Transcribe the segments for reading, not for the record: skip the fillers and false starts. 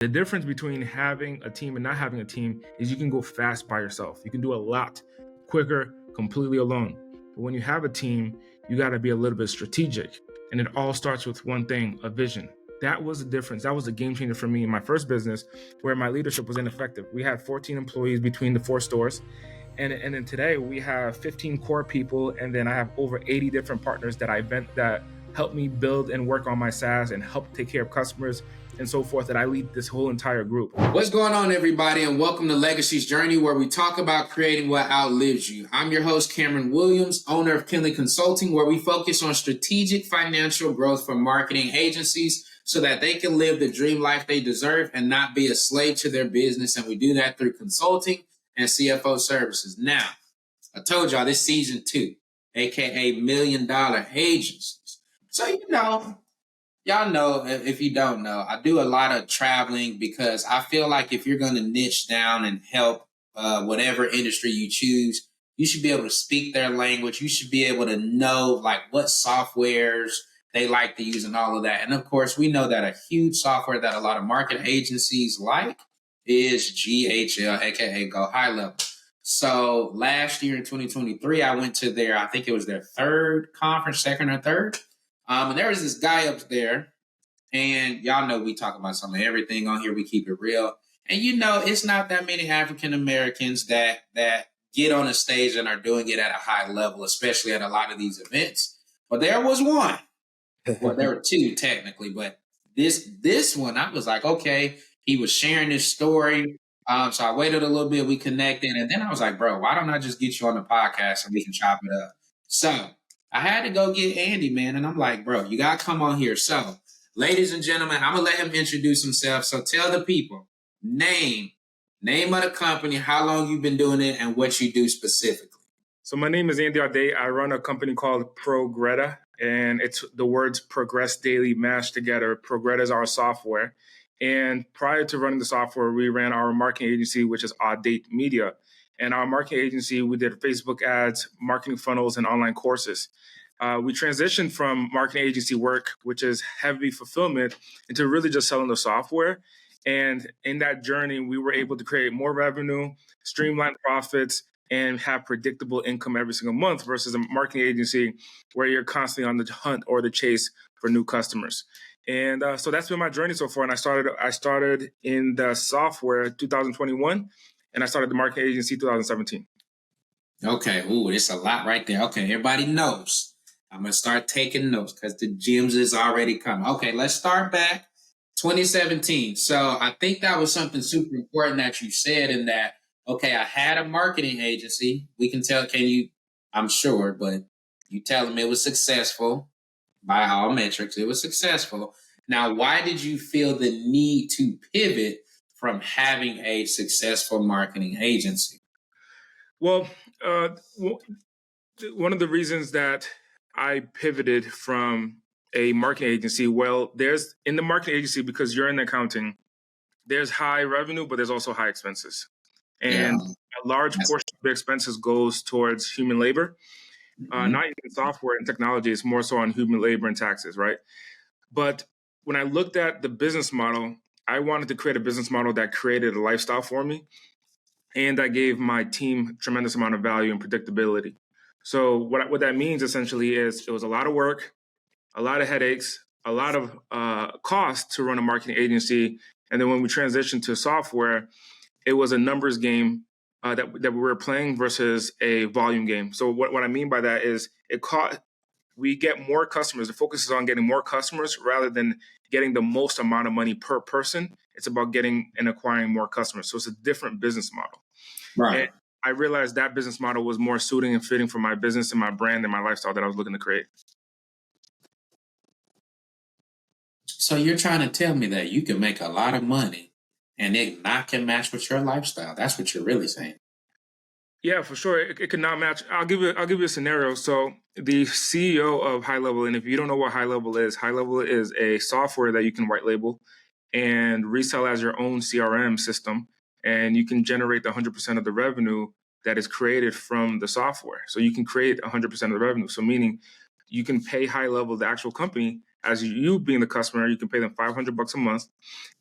The difference between having a team and not having a team is you can go fast by yourself. You can do a lot quicker, completely alone. But when you have a team, you got to be a little bit strategic. And it all starts with one thing, a vision. That was the difference. That was a game changer for me in my first business where my leadership was ineffective. We had 14 employees between the 4 stores. And then today we have 15 core people. And then I have over 80 different partners that help me build and work on my SaaS and help take care of customers and so forth, that I lead this whole entire group. What's going on, everybody, and welcome to Legacy's Journey, where we talk about creating what outlives you. I'm your host, Cameron Williams, owner of Kinley Consulting, where we focus on strategic financial growth for marketing agencies so that they can live the dream life they deserve and not be a slave to their business. And we do that through consulting and CFO services. Now, I told y'all this season 2, aka $1 Million Agencies. So, y'all know, if you don't know, I do a lot of traveling because I feel like if you're going to niche down and help whatever industry you choose, you should be able to speak their language. You should be able to know like what softwares they like to use and all of that. And of course, we know that a huge software that a lot of marketing agencies like is GHL, aka Go High Level. So last year in 2023, I went to I think it was their third conference, second or third. And there was this guy up there, and y'all know we talk about some of everything on here. We keep it real. And it's not that many African Americans that get on a stage and are doing it at a high level, especially at a lot of these events. But there was one. Well, there were 2 technically, but this one, I was like, okay, he was sharing this story. So I waited a little bit, we connected, and then I was like, bro, why don't I just get you on the podcast and we can chop it up? So I had to go get Andy, man. And I'm like, bro, you got to come on here. So, ladies and gentlemen, I'm going to let him introduce himself. So tell the people, name of the company, how long you've been doing it, and what you do specifically. So my name is Andy Ade. I run a company called Progretta, and it's the words progress daily mashed together. Progretta is our software. And prior to running the software, we ran our marketing agency, which is Audate Media. And our marketing agency, we did Facebook ads, marketing funnels, and online courses. We transitioned from marketing agency work, which is heavy fulfillment, into really just selling the software. And in that journey, we were able to create more revenue, streamline profits, and have predictable income every single month versus a marketing agency where you're constantly on the hunt or the chase for new customers. And so that's been my journey so far. And I started in the software 2021. And I started the marketing agency 2017. Okay. Ooh, it's a lot right there. Okay. Everybody knows. I'm going to start taking notes because the gems is already coming. Okay. Let's start back 2017. So I think that was something super important that you said in that, okay, I had a marketing agency. We can tell, I'm sure, but you tell them it was successful by all metrics. It was successful. Now, why did you feel the need to pivot from having a successful marketing agency? Well, one of the reasons that I pivoted from a marketing agency, there's in the marketing agency, because you're in accounting, there's high revenue, but there's also high expenses. And a large portion of the expenses goes towards human labor, not even software and technology. It's more so on human labor and taxes, right? But when I looked at the business model, I wanted to create a business model that created a lifestyle for me, and that gave my team a tremendous amount of value and predictability. So what that means essentially is it was a lot of work, a lot of headaches, a lot of cost to run a marketing agency. And then when we transitioned to software, it was a numbers game that we were playing versus a volume game. So what I mean by that is we get more customers. The focus is on getting more customers rather than getting the most amount of money per person. It's about getting and acquiring more customers. So it's a different business model. Right. And I realized that business model was more suiting and fitting for my business and my brand and my lifestyle that I was looking to create. So you're trying to tell me that you can make a lot of money and it not can match with your lifestyle. That's what you're really saying. Yeah, for sure. It could not match. I'll give you a scenario. So the CEO of High Level, and if you don't know what High Level is a software that you can white label and resell as your own CRM system, and you can generate the 100% of the revenue that is created from the software. So you can create 100% of the revenue. So meaning you can pay High Level, the actual company, as you being the customer, you can pay them $500 a month,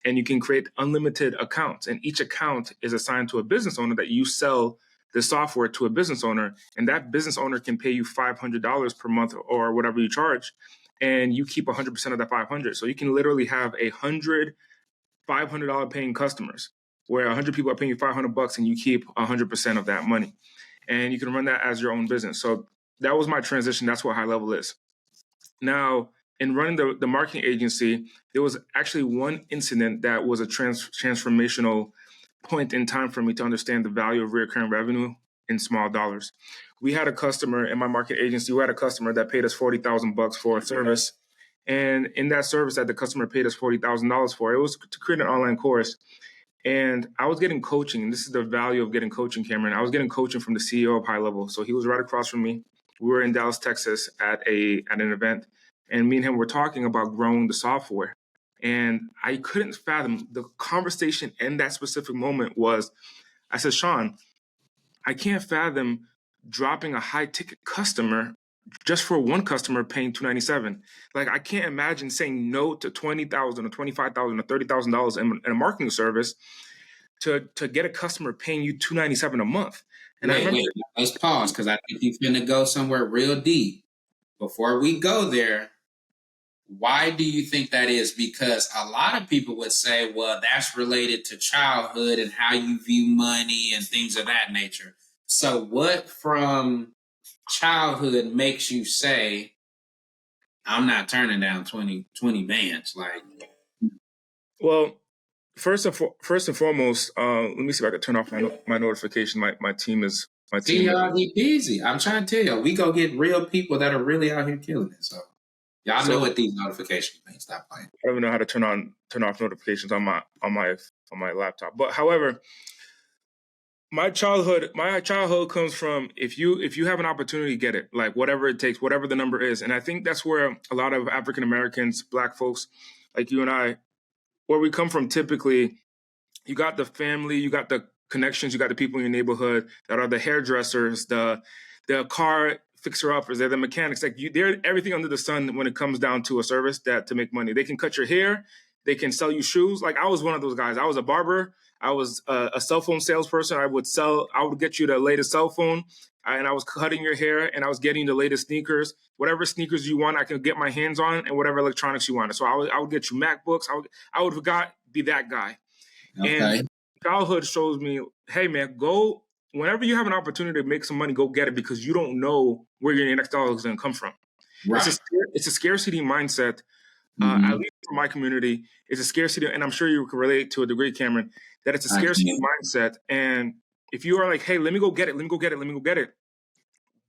and you can create unlimited accounts. And each account is assigned to a business owner that you sell the software to a business owner, and that business owner can pay you $500 per month or whatever you charge, and you keep 100% of that 500. So you can literally have 100 $500 paying customers, where 100 people are paying you $500 and you keep 100% of that money. And you can run that as your own business. So that was my transition. That's what high level is. Now, in running the marketing agency, there was actually one incident that was a transformational point in time for me to understand the value of recurring revenue in small dollars. We had a customer in my marketing agency. We had a customer that paid us $40,000 for a service. And in that service that the customer paid us $40,000 for, it was to create an online course. And I was getting coaching. And this is the value of getting coaching, Cameron. I was getting coaching from the CEO of High Level. So he was right across from me. We were in Dallas, Texas at an event. And me and him were talking about growing the software. And I couldn't fathom the conversation in that specific moment was, I said, Sean, I can't fathom dropping a high ticket customer just for one customer paying $297. Like, I can't imagine saying no to $20,000 or $25,000 or $30,000 in a marketing service to get a customer paying you $297 a month. And wait, let's pause, because I think you're going to go somewhere real deep. Before we go there, why do you think that is? Because a lot of people would say, well, that's related to childhood and how you view money and things of that nature. So what from childhood makes you say, I'm not turning down 20 bands? Like, well, first and foremost, let me see if I can turn off my notification. My team is y'all be busy. I'm trying to tell you, we go get real people that are really out here killing it. So y'all know what these notifications mean. Stop playing. I don't even know how to turn off notifications on my laptop. But however, my childhood comes from if you have an opportunity, get it, like whatever it takes, whatever the number is. And I think that's where a lot of African Americans, Black folks like you and I, where we come from, typically, you got the family, you got the connections, you got the people in your neighborhood that are the hairdressers, the car fixer-uppers, they're the mechanics. Like they're everything under the sun when it comes down to a service to make money. They can cut your hair, they can sell you shoes. Like I was one of those guys. I was a barber. I was a cell phone salesperson. I would get you the latest cell phone, and I was cutting your hair, and I was getting the latest sneakers. Whatever sneakers you want, I could get my hands on, and whatever electronics you wanted. So I would get you MacBooks. I would be that guy. Okay. And childhood shows me, hey man, go whenever you have an opportunity to make some money, go get it, because you don't know where your next dollar is going to come from. Right. It's a scarcity mindset. At least for my community, it's a scarcity, and I'm sure you can relate to a degree, Cameron, that it's a scarcity mindset. And if you are like, hey, let me go get it,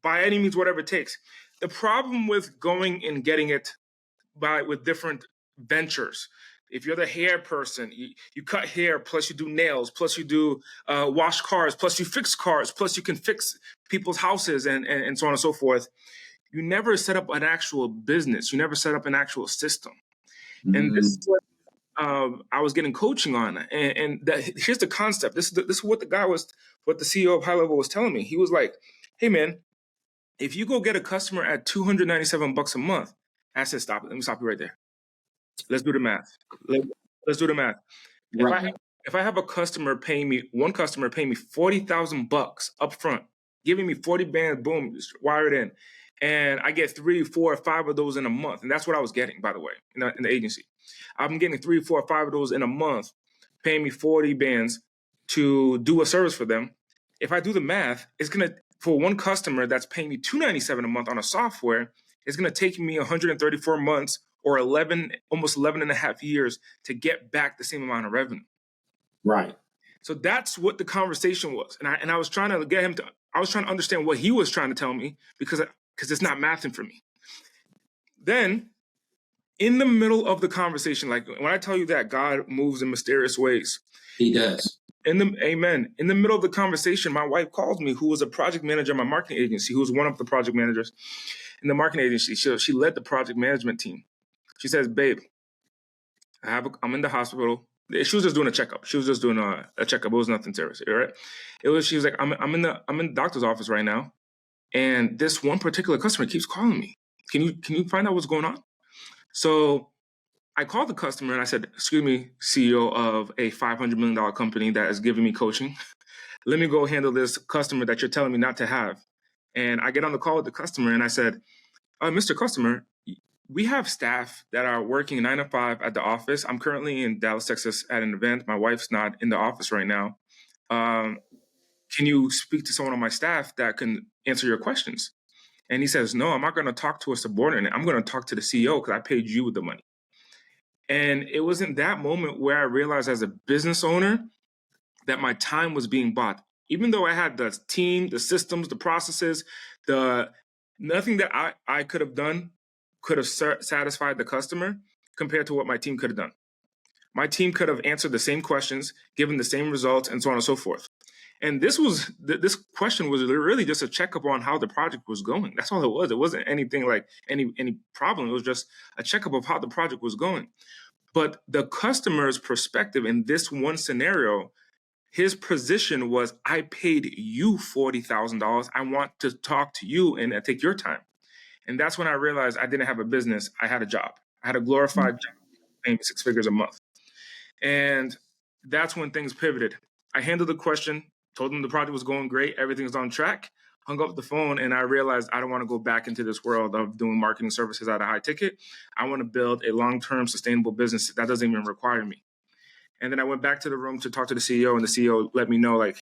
by any means, whatever it takes. The problem with going and getting it with different ventures, if you're the hair person, you cut hair, plus you do nails, plus you do wash cars, plus you fix cars, plus you can fix people's houses and so on and so forth. You never set up an actual business. You never set up an actual system. And this is what I was getting coaching on. And here's the concept. This is what what the CEO of High Level was telling me. He was like, hey, man, if you go get a customer at $297 a month, I said, stop it. Let me stop you right there. Let's do the math. Let's do the math. Right. If I have one customer paying me $40,000 up front, giving me 40 bands, boom, wire it in. And I get 3, 4, or 5 of those in a month. And that's what I was getting, by the way, in the agency. I'm getting 3, 4, or 5 of those in a month, paying me 40 bands to do a service for them. If I do the math, it's going to, for one customer that's paying me $297 a month on a software, it's going to take me 134 months or almost 11 and a half years to get back the same amount of revenue. Right. So that's what the conversation was. And I was trying to get him to, I was trying to understand what he was trying to tell me because it's not mathing for me. Then in the middle of the conversation, like when I tell you that God moves in mysterious ways. He does. Amen. In the middle of the conversation, my wife calls me, who was a project manager at my marketing agency, who was one of the project managers in the marketing agency. She led the project management team. She says, babe, I'm in the hospital. She was just doing a checkup. She was just doing a checkup. It was nothing serious, right? She was like, I'm in the doctor's office right now, and this one particular customer keeps calling me. Can you find out what's going on? So I called the customer and I said, excuse me, CEO of a $500 million company that is giving me coaching. Let me go handle this customer that you're telling me not to have. And I get on the call with the customer and I said, Mr. Customer, we have staff that are working 9 to 5 at the office. I'm currently in Dallas, Texas at an event. My wife's not in the office right now. Can you speak to someone on my staff that can answer your questions? And he says, no, I'm not going to talk to a subordinate. I'm going to talk to the CEO because I paid you with the money. And it was in that moment where I realized as a business owner that my time was being bought. Even though I had the team, the systems, the processes, nothing that I could have done could have satisfied the customer compared to what my team could have done. My team could have answered the same questions, given the same results, and so on and so forth. And this question was really just a checkup on how the project was going. That's all it was. It wasn't anything like any problem. It was just a checkup of how the project was going. But the customer's perspective in this one scenario, his position was, I paid you $40,000. I want to talk to you and take your time. And that's when I realized I didn't have a business. I had a job. I had a glorified job paying me 6 figures a month. And that's when things pivoted. I handled the question, told them the project was going great, everything's on track, hung up the phone, and I realized I don't want to go back into this world of doing marketing services at a high ticket. I want to build a long-term sustainable business that doesn't even require me. And then I went back to the room to talk to the CEO, and the CEO let me know, like,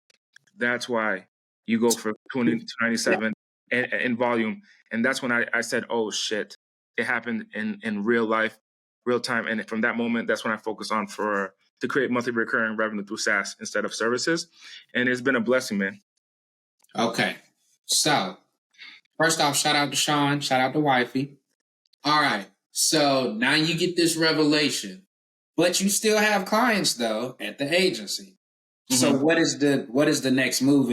that's why you go for 20 to 97 in volume. And that's when I said, oh, shit, it happened in real life, real time. And from that moment, that's when I focused on to create monthly recurring revenue through SaaS instead of services. And it's been a blessing, man. Okay. So first off, shout out to Sean, shout out to Wifey. All right. So now you get this revelation, but you still have clients though at the agency. Mm-hmm. So what is the next move?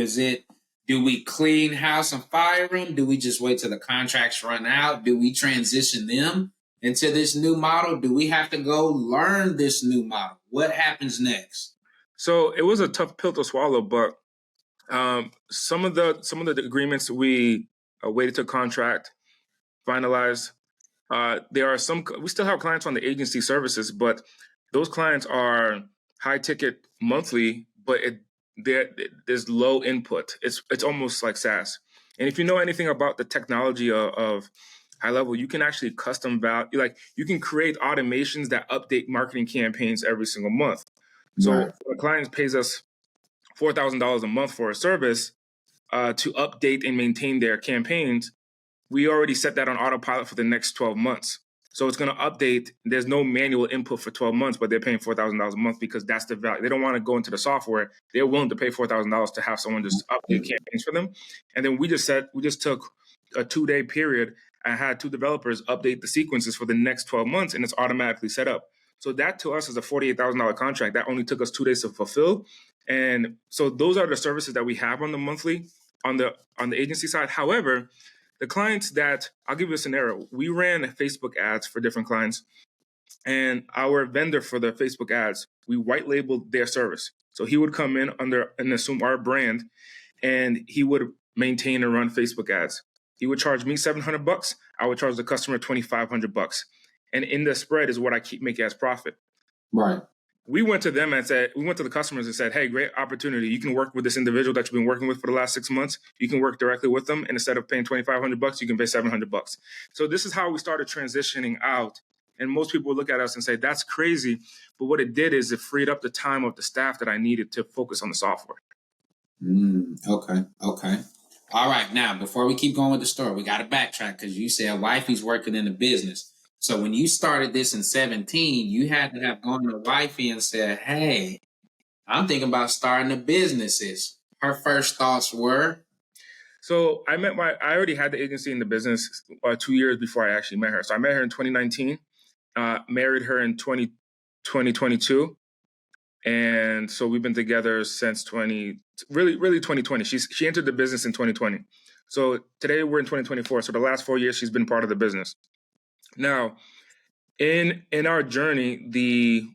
Do we clean house and fire them? Do we just wait till the contracts run out? Do we transition them into this new model? Do we have to go learn this new model? What happens next? So it was a tough pill to swallow, but some of the agreements we waited to contract, finalized. There are we still have clients on the agency services, but those clients are high ticket monthly, but there's low input. It's almost like SaaS. And if you know anything about the technology of high level, you can actually custom value, like you can create automations that update marketing campaigns every single month. So right. The client pays us $4,000 a month for a service to update and maintain their campaigns. We already set that on autopilot for the next 12 months. So it's going to update. There's no manual input for 12 months, but they're paying $4,000 a month because that's the value. They don't want to go into the software. They're willing to pay $4,000 to have someone just update campaigns for them. And then we just took a 2-day period and had 2 developers update the sequences for the next 12 months, and it's automatically set up. So that to us is a $48,000 contract that only took us 2 days to fulfill. And so those are the services that we have on the monthly on the agency side. However, the clients that, I'll give you a scenario. We ran Facebook ads for different clients, and our vendor for the Facebook ads, we white labeled their service. So he would come in and assume our brand, and he would maintain and run Facebook ads. He would charge me $700. I would charge the customer $2,500. And in the spread is what I keep making as profit. Right. We went to the customers and said, hey, great opportunity. You can work with this individual that you've been working with for the last 6 months. You can work directly with them. And instead of paying $2,500, you can pay $700. So this is how we started transitioning out. And most people would look at us and say, that's crazy. But what it did is it freed up the time of the staff that I needed to focus on the software. Okay. All right. Now, before we keep going with the story, we got to backtrack because you said Wifey's working in the business. So when you started this in 2017, you had to have gone to Wifey and said, hey, I'm thinking about starting a business. Her first thoughts were? So I already had the agency in the business 2 years before I actually met her. So I met her in 2019, married her in 2022. And so we've been together since 2020. She entered the business in 2020. So today we're in 2024. So the last 4 years, she's been part of the business. Now, in our journey,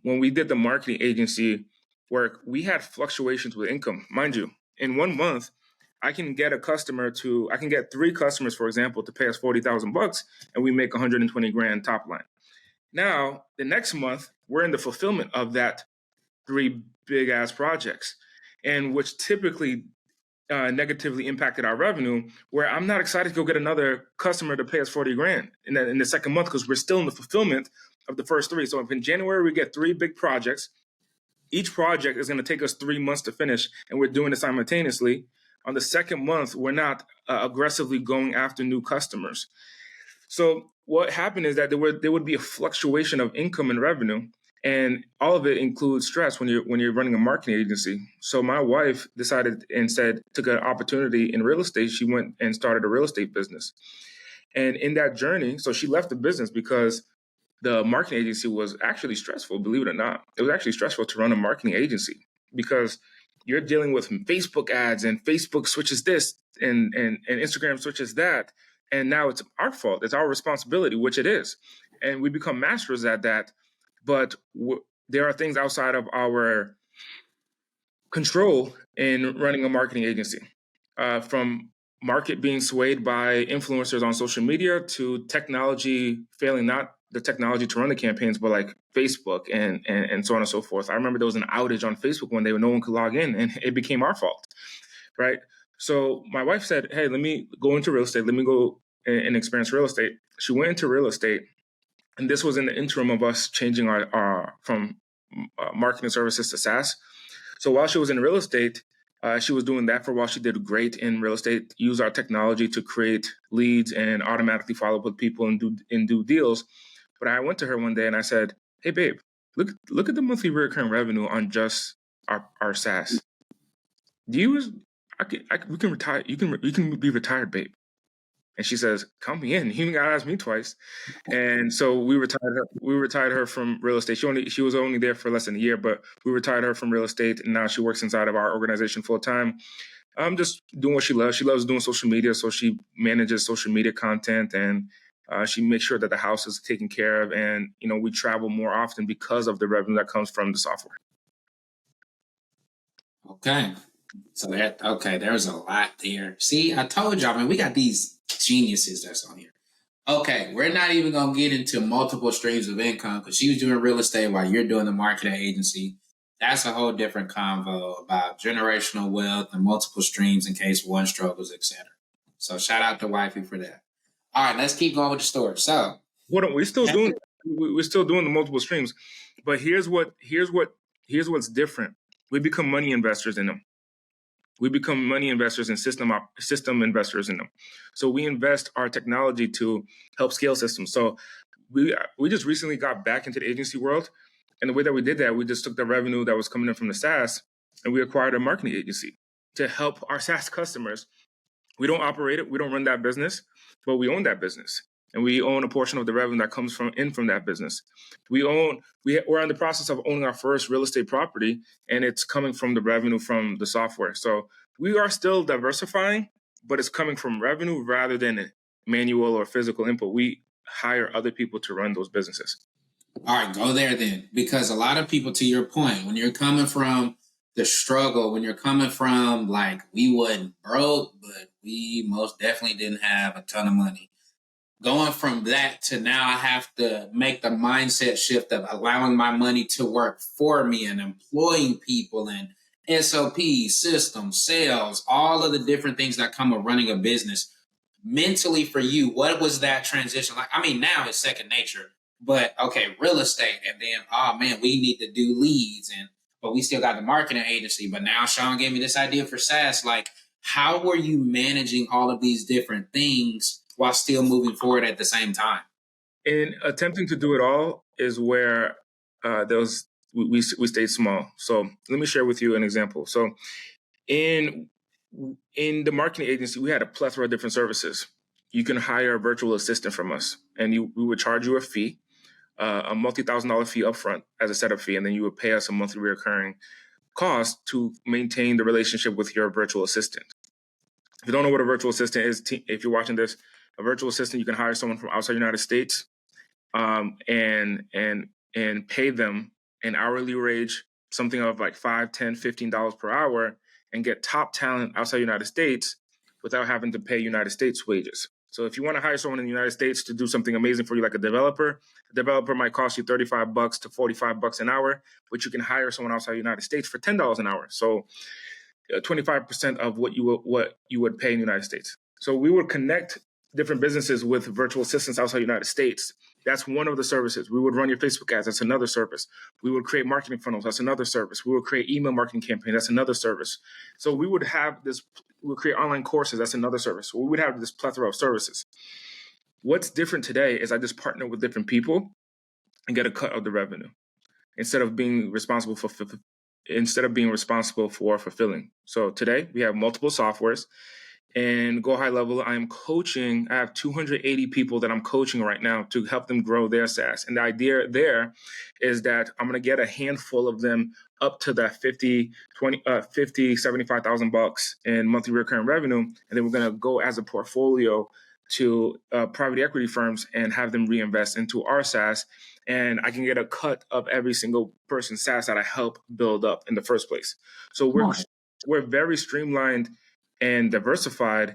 when we did the marketing agency work, we had fluctuations with income. Mind you, in 1 month, I can get 3 customers, for example, to pay us $40,000, and we make $120,000 top line. Now, the next month, we're in the fulfillment of that 3 big ass projects, and which typically negatively impacted our revenue, where I'm not excited to go get another customer to pay us 40 grand in the second month because we're still in the fulfillment of the first 3. So if in January we get 3 big projects, each project is going to take us 3 months to finish, and we're doing it simultaneously. On the second month, we're not aggressively going after new customers. So what happened is that there would be a fluctuation of income and revenue, and all of it includes stress when you're running a marketing agency. So my wife decided took an opportunity in real estate. She went and started a real estate business. And in that journey, so she left the business because the marketing agency was actually stressful, believe it or not. It was actually stressful to run a marketing agency because you're dealing with Facebook ads, and Facebook switches this and Instagram switches that. And now it's our fault. It's our responsibility, which it is. And we become masters at that. But there are things outside of our control in running a marketing agency, from market being swayed by influencers on social media to technology failing, not the technology to run the campaigns, but like Facebook and so on and so forth. I remember there was an outage on Facebook one day when no one could log in, and it became our fault, right? So my wife said, hey, let me go into real estate. Let me go and experience real estate. She went into real estate, and this was in the interim of us changing our from marketing services to SaaS. So while she was in real estate, she was doing that for a while. She did great in real estate, use our technology to create leads and automatically follow up with people and do deals. But I went to her one day and I said, hey, babe, look at the monthly recurring revenue on just our SaaS. We can retire. You can be retired, babe. And she says, count me in. You even got to ask me twice. And so we retired her from real estate. She was only there for less than a year, but we retired her from real estate. And now she works inside of our organization full time. Just doing what she loves. She loves doing social media. So she manages social media content, and she makes sure that the house is taken care of. And, we travel more often because of the revenue that comes from the software. Okay. So there's a lot there. See, I told y'all, man, we got these geniuses that's on here. Okay, we're not even going to get into multiple streams of income because she was doing real estate while you're doing the marketing agency. That's a whole different convo about generational wealth and multiple streams in case one struggles, etc. So shout out to wifey for that. All right, let's keep going with the story. So we're still doing the multiple streams, but here's what's different. We become money investors in them. We become money investors and system investors in them. So we invest our technology to help scale systems. So we just recently got back into the agency world. And the way that we did that, we just took the revenue that was coming in from the SaaS and we acquired a marketing agency to help our SaaS customers. We don't operate it. We don't run that business, but we own that business. And we own a portion of the revenue that comes from that business. We're in the process of owning our first real estate property, and it's coming from the revenue from the software. So we are still diversifying, but it's coming from revenue rather than manual or physical input. We hire other people to run those businesses. All right, go there then. Because a lot of people, to your point, when you're coming from the struggle, when you're coming from like we wasn't broke, but we most definitely didn't have a ton of money. Going from that to now I have to make the mindset shift of allowing my money to work for me and employing people and SOPs, systems, sales, all of the different things that come with running a business. Mentally for you, what was that transition like? I mean, now it's second nature, but okay, real estate, and then, oh man, we need to do leads, but we still got the marketing agency. But now Sean gave me this idea for SaaS. Like, how were you managing all of these different things while still moving forward at the same time? In attempting to do it all is where we stayed small. So let me share with you an example. So in the marketing agency, we had a plethora of different services. You can hire a virtual assistant from us, and we would charge you a fee, a multi-$1,000 fee upfront as a setup fee, and then you would pay us a monthly recurring cost to maintain the relationship with your virtual assistant. If you don't know what a virtual assistant is, if you're watching this, a virtual assistant, you can hire someone from outside the United States, and pay them an hourly wage, something of like $5, $10, $15 per hour, and get top talent outside the United States without having to pay United States wages. So if you want to hire someone in the United States to do something amazing for you, like a developer might cost you $35 to $45 an hour, but you can hire someone outside the United States for $10 an hour. So 25% of what you would pay in the United States. So we would connect different businesses with virtual assistants outside the United States. That's one of the services. We would run your Facebook ads. That's another service. We would create marketing funnels. That's another service. We would create email marketing campaign. That's another service. So we would have this, we would create online courses. That's another service. So we would have this plethora of services. What's different today is I just partner with different people and get a cut of the revenue instead of being responsible for fulfilling. So today we have multiple softwares. And Go High Level, I have 280 people that I'm coaching right now to help them grow their SaaS. And the idea there is that I'm going to get a handful of them up to that $75,000 in monthly recurring revenue. And then we're going to go as a portfolio to private equity firms and have them reinvest into our SaaS. And I can get a cut of every single person's SaaS that I help build up in the first place. So we're very streamlined and diversified,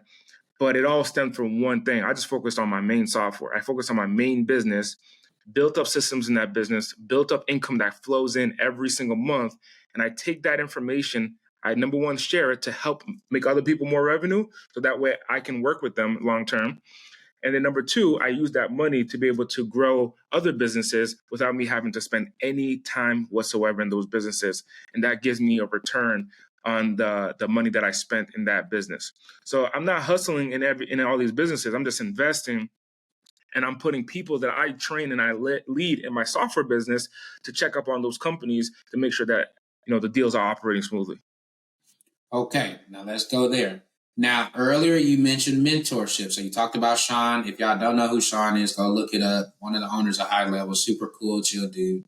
but it all stemmed from one thing. I just focused on my main software. I focused on my main business, built up systems in that business, built up income that flows in every single month. And I take that information, I, number one, share it to help make other people more revenue. So that way I can work with them long term. And then number two, I use that money to be able to grow other businesses without me having to spend any time whatsoever in those businesses. And that gives me a return on the money that I spent in that business. So I'm not hustling in all these businesses. I'm just investing, and I'm putting people that I train and I lead in my software business to check up on those companies to make sure that the deals are operating smoothly. Okay, now let's go there. Now, earlier you mentioned mentorship. So you talked about Sean. If y'all don't know who Sean is, go look it up. One of the owners of High Level, super cool, chill dude.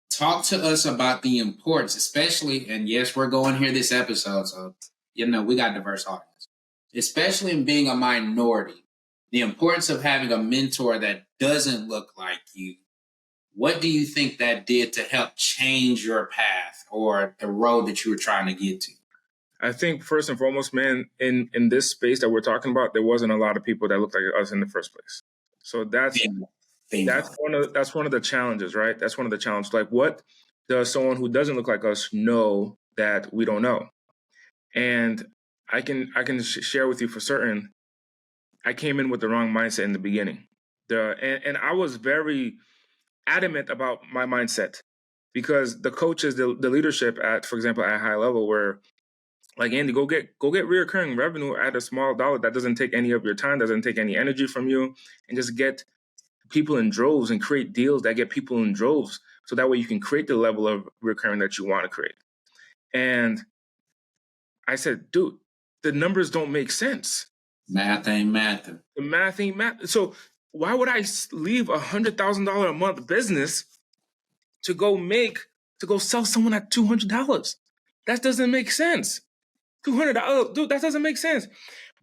Talk to us about the importance, especially, and yes, we're going here this episode, so, we got a diverse audience, especially in being a minority, the importance of having a mentor that doesn't look like you. What do you think that did to help change your path or the road that you were trying to get to? I think first and foremost, man, in this space that we're talking about, there wasn't a lot of people that looked like us in the first place. So that's one of the challenges, right? That's one of the challenges. Like, what does someone who doesn't look like us know that we don't know? And I can share with you for certain, I came in with the wrong mindset in the beginning. And I was very adamant about my mindset because the coaches, the leadership for example, at High Level were like, Andy, go get reoccurring revenue at a small dollar that doesn't take any of your time, doesn't take any energy from you, and just get people in droves and create deals that get people in droves. So that way you can create the level of recurring that you want to create. And I said, dude, the numbers don't make sense. Math ain't math. The math ain't math. So why would I leave $100,000 a month business to go sell someone at $200? That doesn't make sense. $200, dude, that doesn't make sense.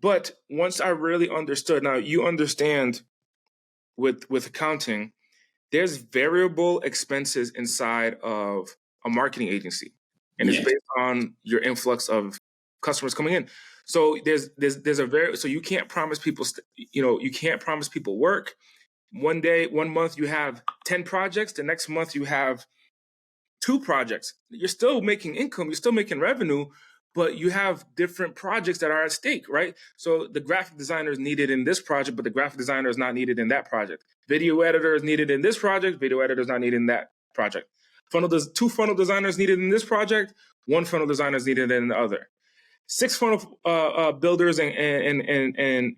But once I really understood, now you understand with accounting, there's variable expenses inside of a marketing agency, and it's based on your influx of customers coming in. So so you can't promise people, you can't promise people work. One month you have 10 projects, the next month you have 2 projects. You're still making income, you're still making revenue, but you have different projects that are at stake, right? So the graphic designer is needed in this project, but the graphic designer is not needed in that project. Video editor is needed in this project, video editor is not needed in that project. 2 funnel designers needed in this project, 1 funnel designer is needed in the other. 6 funnel builders and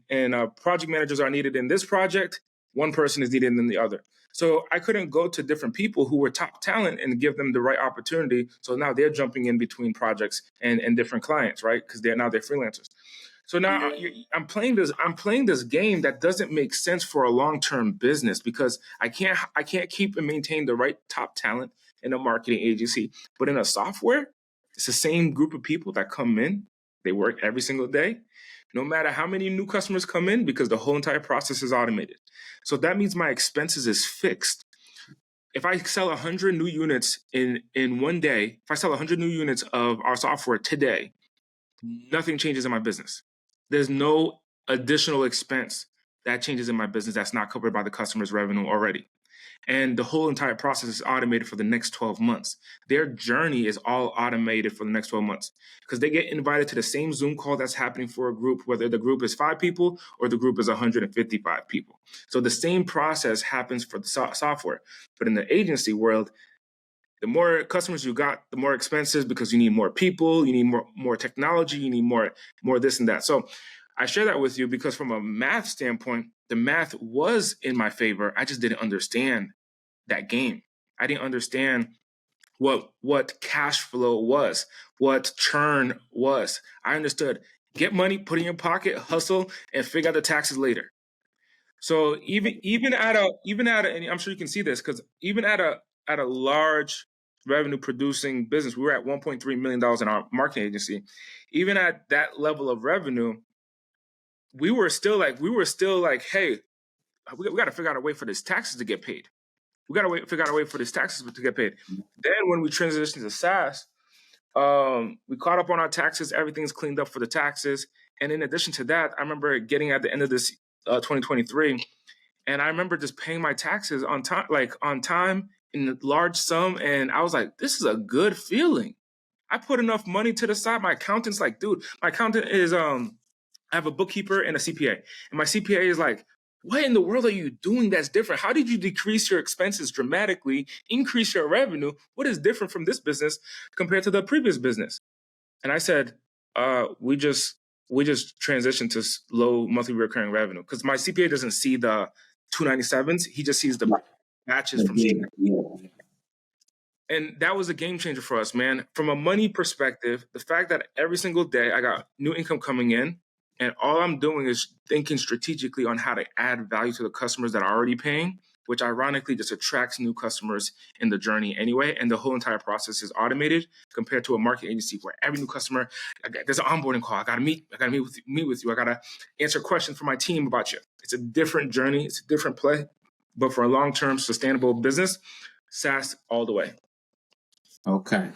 project managers are needed in this project, 1 person is needed in the other. So I couldn't go to different people who were top talent and give them the right opportunity. So now they're jumping in between projects and different clients, right? Because they're freelancers. So now I'm playing this game that doesn't make sense for a long-term business because I can't keep and maintain the right top talent in a marketing agency. But in a software, it's the same group of people that come in. They work every single day, no matter how many new customers come in, because the whole entire process is automated. So that means my expenses is fixed. If I sell 100 new units in one day, if I sell 100 new units of our software today, nothing changes in my business. There's no additional expense that changes in my business that's not covered by the customer's revenue already. And the whole entire process is automated for the next 12 months. Their journey is all automated for the next 12 months because they get invited to the same Zoom call that's happening for a group, whether the group is 5 people or the group is 155 people. So the same process happens for the software. But in the agency world, the more customers you got, the more expenses because you need more people, you need more technology, you need more this and that. So I share that with you because from a math standpoint, the math was in my favor. I just didn't understand that game. I didn't understand what cash flow was, what churn was. I understood get money, put it in your pocket, hustle, and figure out the taxes later. So even at a, and I'm sure you can see this because even at a large revenue producing business, we were at $1.3 million in our marketing agency. Even at that level of revenue, we were still like, hey, we got to figure out a way for this taxes to get paid. We got to figure out a way for these taxes to get paid. Then when we transitioned to SAAS, we caught up on our taxes. Everything's cleaned up for the taxes. And in addition to that, I remember getting at the end of this 2023, and I remember just paying my taxes on time in a large sum. And I was like, this is a good feeling. I put enough money to the side. My accountant's like, dude, my accountant is, I have a bookkeeper and a CPA. And my CPA is like, what in the world are you doing that's different? How did you decrease your expenses dramatically, increase your revenue? What is different from this business compared to the previous business? And I said, we just transitioned to low monthly recurring revenue because my CPA doesn't see the 297s. He just sees the batches from Streamlining. And that was a game changer for us, man. From a money perspective, the fact that every single day I got new income coming in, and all I'm doing is thinking strategically on how to add value to the customers that are already paying, which ironically just attracts new customers in the journey anyway. And the whole entire process is automated compared to a marketing agency where every new customer, there's an onboarding call. I gotta meet with you. I gotta answer questions for my team about you. It's a different journey. It's a different play. But for a long-term sustainable business, SaaS all the way. Okay.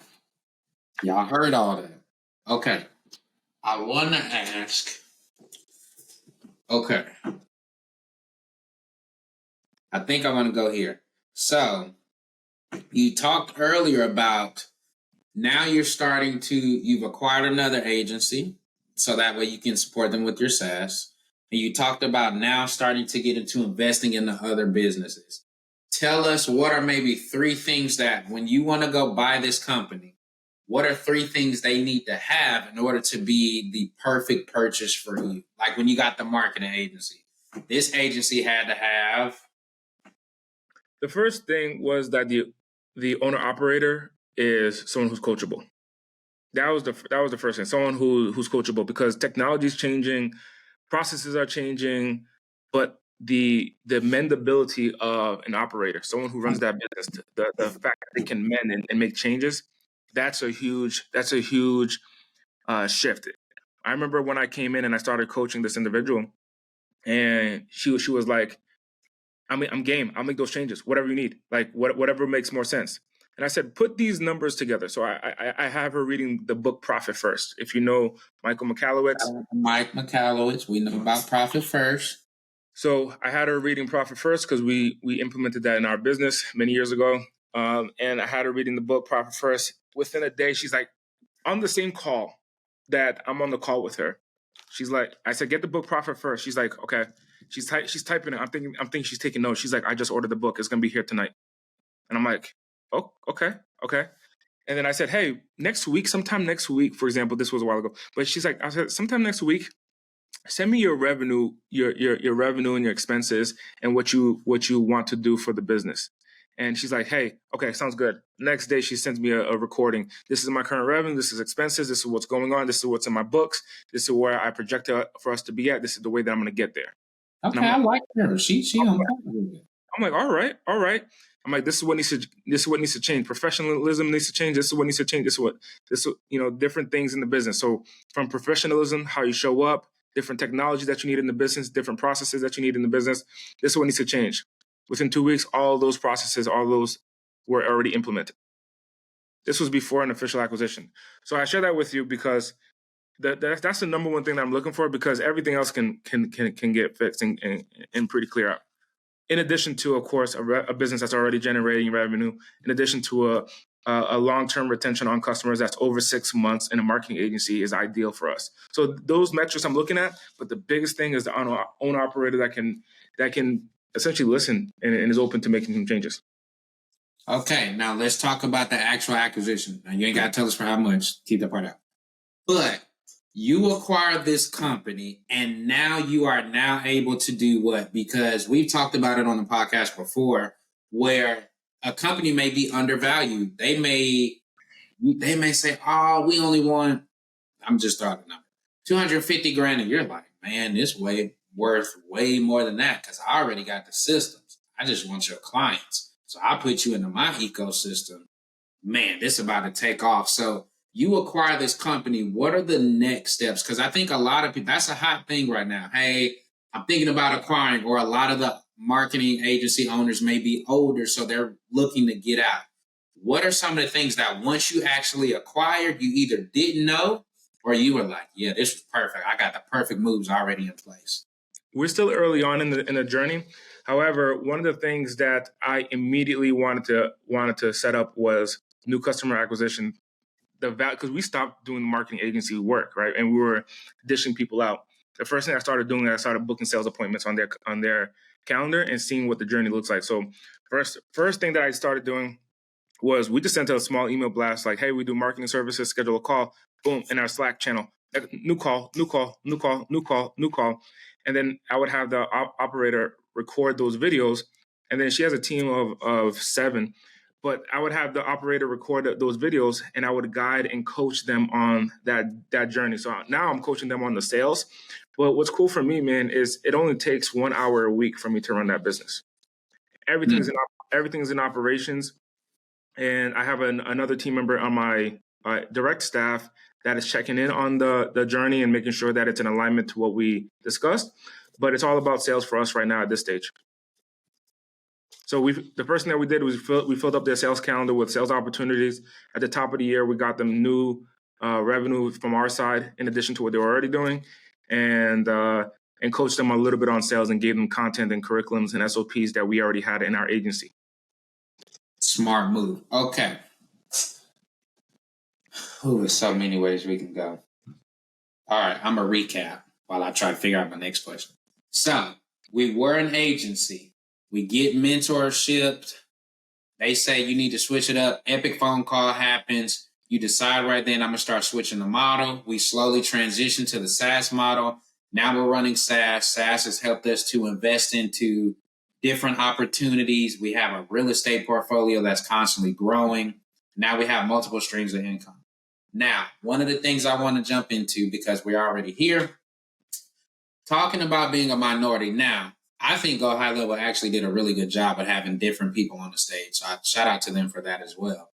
Y'all heard all that. Okay. I want to ask. Okay. I think I want to go here. So you talked earlier about now you've acquired another agency so that way you can support them with your SaaS. And you talked about now starting to get into investing in the other businesses. Tell us what are maybe 3 things that when you want to go buy this company, what are 3 things they need to have in order to be the perfect purchase for you? Like when you got the marketing agency, this agency had to have. The first thing was that the owner operator is someone who's coachable. That was the first thing. Someone who's coachable because technology is changing, processes are changing, but the mendability of an operator, someone who runs that business, the fact that they can mend and make changes, that's a huge shift. I remember when I came in and I started coaching this individual, and she was like, I'm game. I'll make those changes, whatever you need, like whatever makes more sense. And I said, put these numbers together. So I have her reading the book Profit First. If you know Michael Michalowicz. Mike Michalowicz, we know about Profit First. So I had her reading Profit First because we implemented that in our business many years ago. And I had her reading the book Profit First. Within a day, she's like, on the same call that I'm on the call with her. She's like, I said, get the book Profit First. She's like, okay. She's typing it. I'm thinking she's taking notes. She's like, I just ordered the book. It's gonna be here tonight. And I'm like, oh, okay. And then I said, hey, sometime next week, for example, this was a while ago. But she's like, I said, sometime next week, send me your revenue, your revenue and your expenses and what you want to do for the business. And she's like, hey, okay, sounds good. Next day, she sends me a recording. This is my current revenue. This is expenses. This is what's going on. This is what's in my books. This is where I project for us to be at. This is the way that I'm going to get there. Okay, I like her. She on top of it. I'm like, all right. I'm like, this is what needs to change. Professionalism needs to change. This is what needs to change. Different things in the business. So from professionalism, how you show up, different technology that you need in the business, different processes that you need in the business. This is what needs to change. Within 2 weeks, all those processes, all those were already implemented. This was before an official acquisition. So I share that with you because that's the number one thing that I'm looking for, because everything else can get fixed and pretty clear out. In addition to, of course, a business that's already generating revenue, in addition to a long-term retention on customers that's over 6 months in a marketing agency is ideal for us. So those metrics I'm looking at, but the biggest thing is the owner operator that can essentially listen and is open to making some changes. Okay, now let's talk about the actual acquisition. Now, you ain't got to tell us for how much. Keep that part out. But you acquired this company, and now you are now able to do what? Because we've talked about it on the podcast before, where a company may be undervalued. They may say, "Oh, we only want," I'm just throwing a number, $250,000, and you're like, "Man, this worth way more than that because I already got the systems. I just want your clients, so I put you into my ecosystem. Man, this is about to take off." So you acquire this company. What are the next steps? Because I think a lot of people, that's a hot thing right now. Hey, I'm thinking about acquiring, or a lot of the marketing agency owners may be older, so they're looking to get out. What are some of the things that once you actually acquired, you either didn't know or you were like, yeah, this was perfect. I got the perfect moves already in place? We're still early on in the journey. However, one of the things that I immediately wanted to set up was new customer acquisition. Because we stopped doing marketing agency work, right? And we were dishing people out. The first thing I started doing, I started booking sales appointments on their calendar and seeing what the journey looks like. So first thing that I started doing was we just sent out a small email blast like, "Hey, we do marketing services, schedule a call." Boom, in our Slack channel, new call. And then I would have the operator record those videos. And then she has a team of 7. But I would have the operator record those videos, and I would guide and coach them on that journey. So now I'm coaching them on the sales. But what's cool for me, man, is it only takes 1 hour a week for me to run that business. Everything's in operations, and I have another team member on my direct staff that is checking in on the journey and making sure that it's in alignment to what we discussed. But it's all about sales for us right now at this stage. So the first thing that we did was we filled up their sales calendar with sales opportunities. At the top of the year, we got them new revenue from our side, in addition to what they were already doing, and coached them a little bit on sales and gave them content and curriculums and SOPs that we already had in our agency. Smart move. Okay. There's so many ways we can go. All right, I'm going to recap while I try to figure out my next question. So we were an agency. We get mentorship. They say you need to switch it up. Epic phone call happens. You decide right then, I'm going to start switching the model. We slowly transition to the SAAS model. Now we're running SAAS. SAAS has helped us to invest into different opportunities. We have a real estate portfolio that's constantly growing. Now we have multiple streams of income. Now, one of the things I want to jump into, because we're already here, talking about being a minority. Now, I think Go High Level actually did a really good job at having different people on the stage. So I shout out to them for that as well.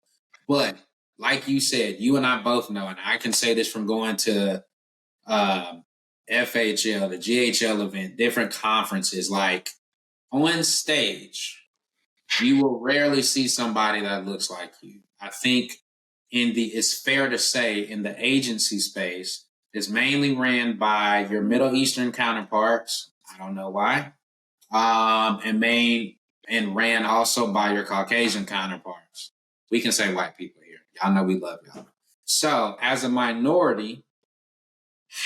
But like you said, you and I both know, and I can say this from going to FHL, the GHL event, different conferences, like on stage, you will rarely see somebody that looks like you. I think it's fair to say in the agency space, it's mainly ran by your Middle Eastern counterparts. I don't know why. And ran also by your Caucasian counterparts. We can say white people here. Y'all know we love y'all. So as a minority,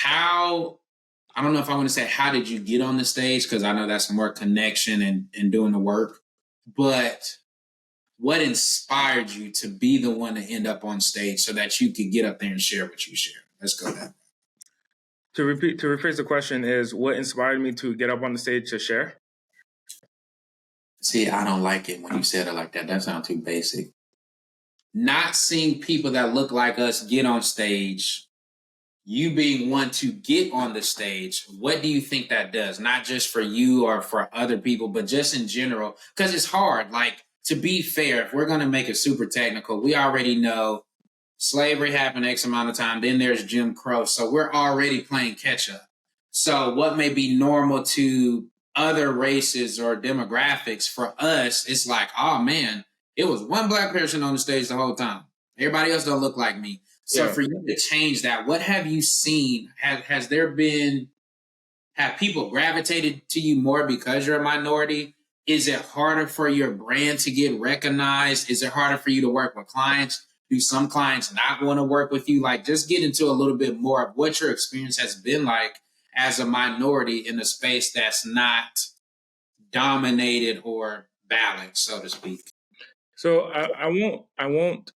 I don't know if I want to say how did you get on the stage, because I know that's more connection and doing the work, but what inspired you to be the one to end up on stage so that you could get up there and share what you share? Let's go there. To rephrase the question is, what inspired me to get up on the stage to share? See, I don't like it when you said it like that. That sounds too basic. Not seeing people that look like us get on stage, you being one to get on the stage, what do you think that does? Not just for you or for other people, but just in general, because it's hard. Like, to be fair, if we're going to make it super technical, we already know slavery happened X amount of time. Then there's Jim Crow. So we're already playing catch up. So what may be normal to other races or demographics, for us, it's like, oh man, it was one black person on the stage the whole time. Everybody else don't look like me. So for you to change that, what have you seen? Have people gravitated to you more because you're a minority? Is it harder for your brand to get recognized? Is it harder for you to work with clients? Do some clients not want to work with you? Like, just get into a little bit more of what your experience has been like as a minority in a space that's not dominated or balanced, so to speak. So I won't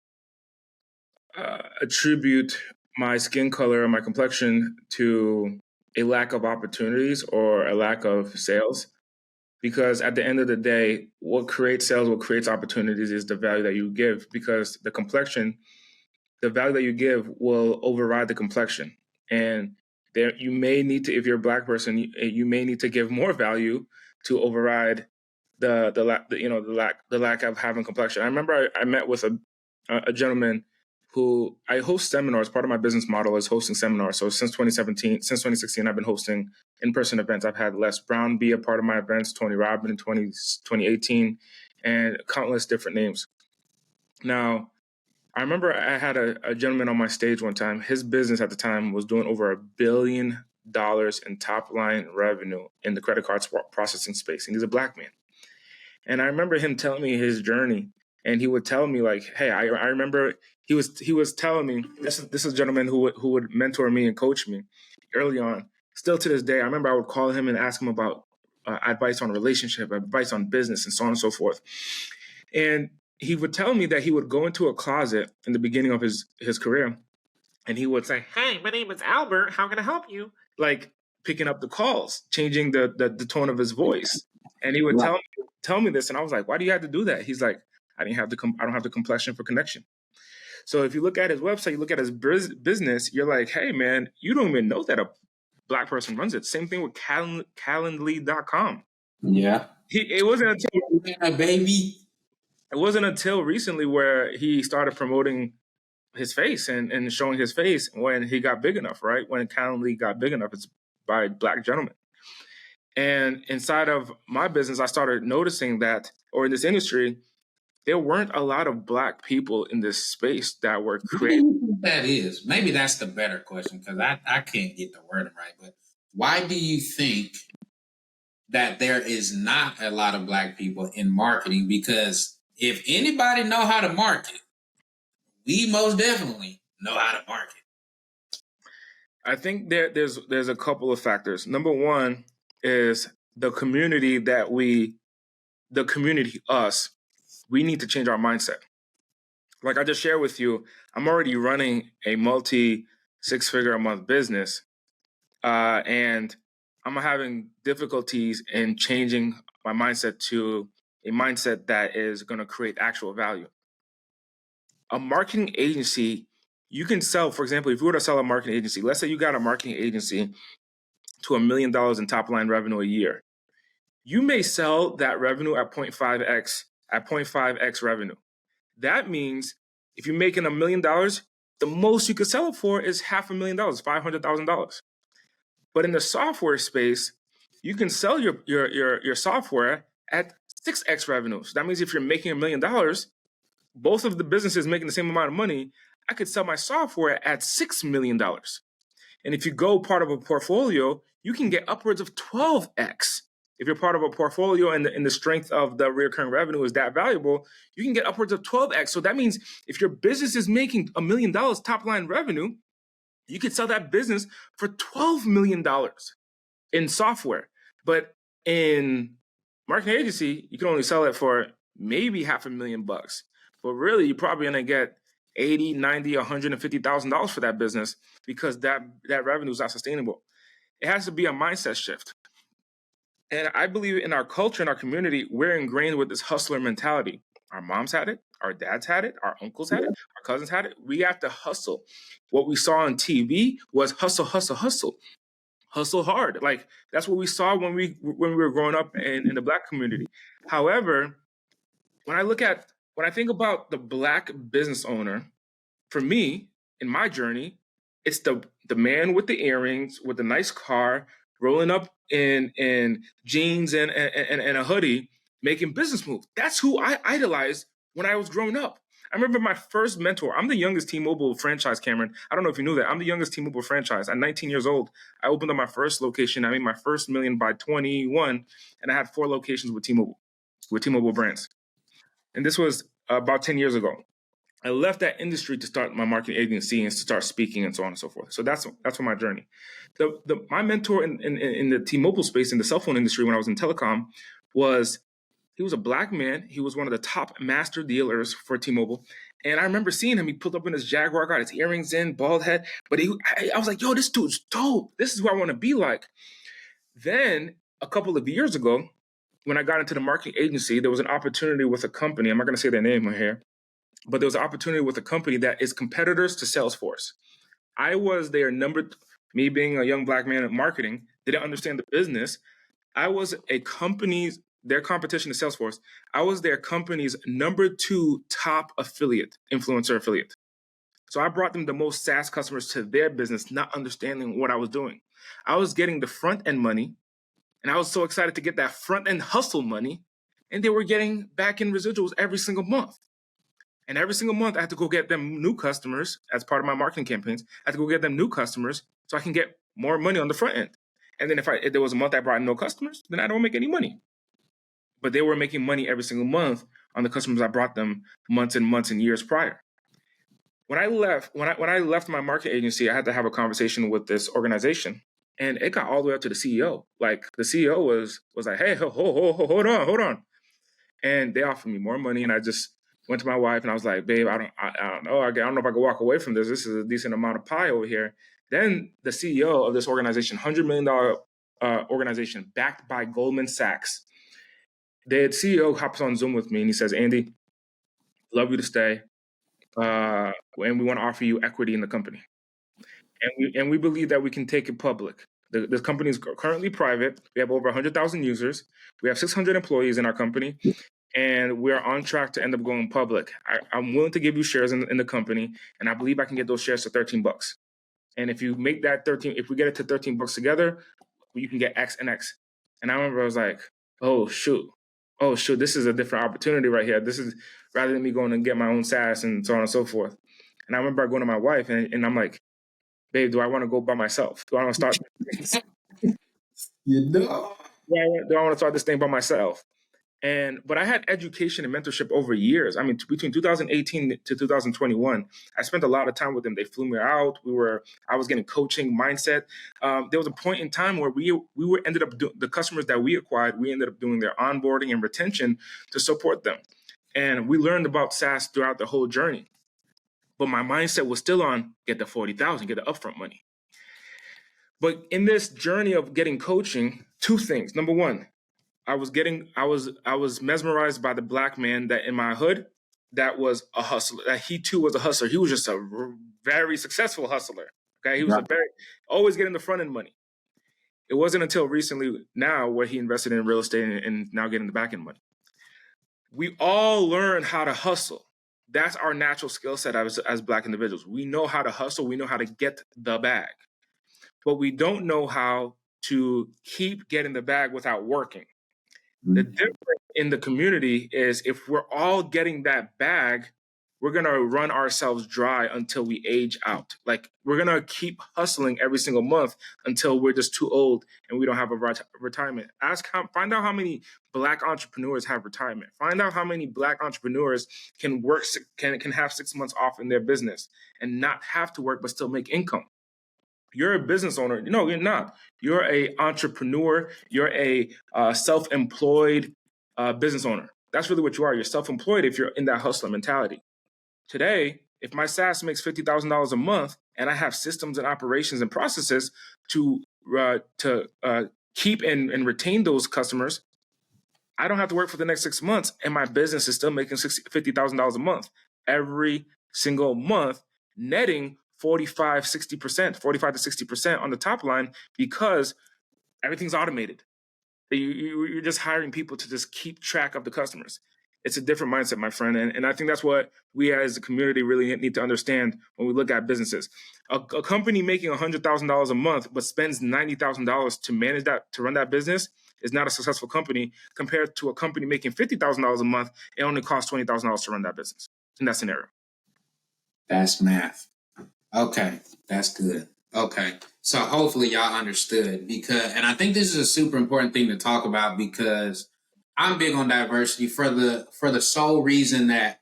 attribute my skin color or my complexion to a lack of opportunities or a lack of sales, because at the end of the day, what creates sales, what creates opportunities is the value that you give, because the complexion, the value that you give will override the complexion. And there, you may need to, if you're a Black person, you may need to give more value to override the lack of having complexion. I remember I met with a gentleman who I host seminars. Part of my business model is hosting seminars. So since 2016, I've been hosting in-person events. I've had Les Brown be a part of my events, Tony Robbins in 2018, and countless different names. Now, I remember I had a gentleman on my stage one time. His business at the time was doing over $1 billion in top line revenue in the credit card processing space. And he's a Black man. And I remember him telling me his journey. And he would tell me, like, hey, I remember he was telling me, this is a gentleman who would mentor me and coach me early on. Still to this day, I remember I would call him and ask him about advice on relationship, advice on business, and so on and so forth. And he would tell me that he would go into a closet in the beginning of his career, and he would say, hey, my name is Albert. How can I help you? Like, picking up the calls, changing the tone of his voice. And he would tell me this, and I was like, why do you have to do that? He's like, I don't have the complexion for connection. So if you look at his website, you look at his business, you're like, hey, man, you don't even know that a Black person runs it. Same thing with Calendly.com. Yeah. It wasn't until recently where he started promoting his face and showing his face when he got big enough, right? When Calendly got big enough, it's by Black gentlemen. And inside of my business, I started noticing that, or in this industry, there weren't a lot of Black people in this space that were creative. That is, maybe that's the better question, because I can't get the wording right. But why do you think that there is not a lot of Black people in marketing? Because if anybody know how to market, we most definitely know how to market. I think there's a couple of factors. Number one is the community us. We need to change our mindset. Like I just shared with you, I'm already running a multi-6-figure-a-month business, and I'm having difficulties in changing my mindset to a mindset that is going to create actual value. A marketing agency, you can sell, for example, if you were to sell a marketing agency, let's say you got a marketing agency to $1 million in top line revenue a year. You may sell that revenue at 0.5x revenue. That means if you're making $1 million, the most you could sell it for is $500,000, $500,000. But in the software space, you can sell your software at 6x revenue. So that means if you're making $1 million, both of the businesses making the same amount of money, I could sell my software at $6 million. And if you go part of a portfolio, you can get upwards of 12x. If you're part of a portfolio and the strength of the recurring revenue is that valuable, you can get upwards of 12x. So that means if your business is making $1 million top line revenue, you could sell that business for $12 million in software. But in marketing agency, you can only sell it for maybe $500,000. But really, you're probably going to get $80,000, $90,000, $150,000 for that business because that revenue is not sustainable. It has to be a mindset shift. And I believe in our culture, in our community, we're ingrained with this hustler mentality. Our moms had it, our dads had it, our uncles had it, our cousins had it. We have to hustle. What we saw on TV was hustle, hustle, hustle. Hustle hard. Like that's what we saw when we were growing up in the Black community. However, when I think about the Black business owner, for me, in my journey, it's the man with the earrings, with the nice car, rolling up in jeans and a hoodie, making business moves. That's who I idolized when I was growing up. I remember my first mentor. I'm the youngest T-Mobile franchise, Cameron. I don't know if you knew that. I'm the youngest T-Mobile franchise. At 19 years old, I opened up my first location. I made my first million by 21, and I had 4 locations with T-Mobile brands. And this was about 10 years ago. I left that industry to start my marketing agency and to start speaking and so on and so forth. So that's my journey. My mentor in the T-Mobile space, in the cell phone industry when I was in telecom, he was a black man. He was one of the top master dealers for T-Mobile. And I remember seeing him. He pulled up in his Jaguar, got his earrings in, bald head. But I was like, yo, this dude's dope. This is who I want to be like. Then a couple of years ago, when I got into the marketing agency, there was an opportunity with a company. I'm not going to say their name here, but there was an opportunity with a company that is competitors to Salesforce. I was their me being a young black man in marketing, didn't understand the business. I was their competition to Salesforce. I was their company's number 2 top influencer affiliate. So I brought them the most SaaS customers to their business, not understanding what I was doing. I was getting the front end money, and I was so excited to get that front end hustle money, and they were getting back in residuals every single month. And every single month, I had to go get them new customers as part of my marketing campaigns. I had to go get them new customers so I can get more money on the front end. And then if there was a month I brought no customers, then I don't make any money. But they were making money every single month on the customers I brought them months and months and years prior. When I left my marketing agency, I had to have a conversation with this organization, and it got all the way up to the CEO. Like the CEO was like, "Hey, hold on," and they offered me more money, and I just went to my wife and I was like, "Babe, I don't know. I don't know if I can walk away from this. This is a decent amount of pie over here." Then the CEO of this organization, $100 million organization, backed by Goldman Sachs, the CEO hops on Zoom with me and he says, "Andy, love you to stay. And we want to offer you equity in the company. And we believe that we can take it public. The company is currently private. We have over 100,000 users. We have 600 employees in our company, and we are on track to end up going public. I'm willing to give you shares in the company, and I believe I can get those shares to $13. And if you make that 13, if we get it to $13 together, you can get X and X." And I remember I was like, oh shoot, this is a different opportunity right here. This is rather than me going and get my own SaaS and so on and so forth. And I remember going to my wife and I'm like, "Babe, do I want to go by myself? Do I want to start? Do I want to start this thing by myself?" But I had education and mentorship over years. I mean, between 2018 to 2021, I spent a lot of time with them. They flew me out. I was getting coaching, mindset. There was a point in time where the customers that we acquired, we ended up doing their onboarding and retention to support them. And we learned about SaaS throughout the whole journey. But my mindset was still on get the 40,000, get the upfront money. But in this journey of getting coaching, 2 things. Number 1, I was mesmerized by the black man that in my hood that was a hustler. That he too was a hustler. He was just a very successful hustler. Okay, he was always getting the front end money. It wasn't until recently now where he invested in real estate and now getting the back end money. We all learn how to hustle. That's our natural skill set as black individuals. We know how to hustle. We know how to get the bag, but we don't know how to keep getting the bag without working. The difference in the community is if we're all getting that bag, we're going to run ourselves dry until we age out. Like we're going to keep hustling every single month until we're just too old and we don't have a retirement. Find out how many black entrepreneurs have retirement. Find out how many black entrepreneurs can have 6 months off in their business and not have to work but still make income. You're a business owner. No, you're not. You're a entrepreneur. You're a self-employed business owner. That's really what you are. You're self-employed if you're in that hustler mentality. Today, if my SaaS makes $50,000 a month and I have systems and operations and processes to keep and retain those customers, I don't have to work for the next 6 months and my business is still making $50,000 a month every single month, netting 45 to 60% on the top line because everything's automated. You're just hiring people to just keep track of the customers. It's a different mindset, my friend. And I think that's what we as a community really need to understand when we look at businesses. A company making $100,000 a month but spends $90,000 to manage that, to run that business is not a successful company compared to a company making $50,000 a month. It only costs $20,000 to run that business. in that scenario. That's math. Okay, that's good. Okay, so hopefully y'all understood, because, and I think this is a super important thing to talk about, because I'm big on diversity for the sole reason that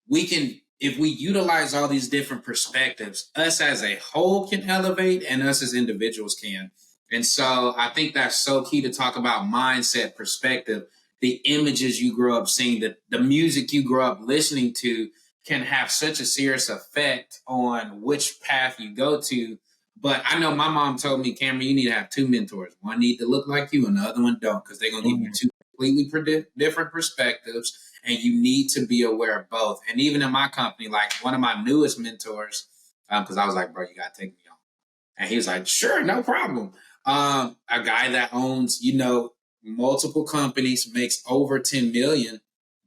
we can, if we utilize all these different perspectives, us as a whole can elevate and us as individuals can. And so I think that's so key to talk about mindset, perspective, the images you grow up seeing, the music you grow up listening to can have such a serious effect on which path you go to. But I know my mom told me, Cameron, you need to have two mentors. One need to look like you and the other one don't, because they're going to give you two completely different perspectives, and you need to be aware of both. And even in my company, like one of my newest mentors, because I was like, bro, you got to take me on. And he was like, sure, no problem. A guy that owns, multiple companies, makes over 10 million,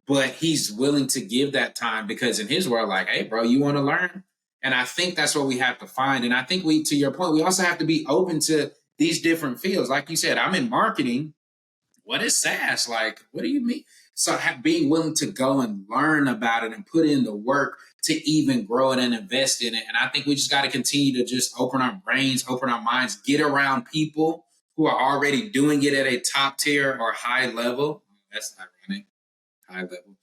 but he's willing to give that time because in his world, like, hey, bro, you want to learn? And I think that's what we have to find. And I think to your point, we also have to be open to these different fields. Like you said, I'm in marketing. What is SAAS? Like, what do you mean? So being willing to go and learn about it and put in the work to even grow it and invest in it. And I think we just got to continue to just open our brains, open our minds, get around people who are already doing it at a top tier or high level. That's ironic. High level.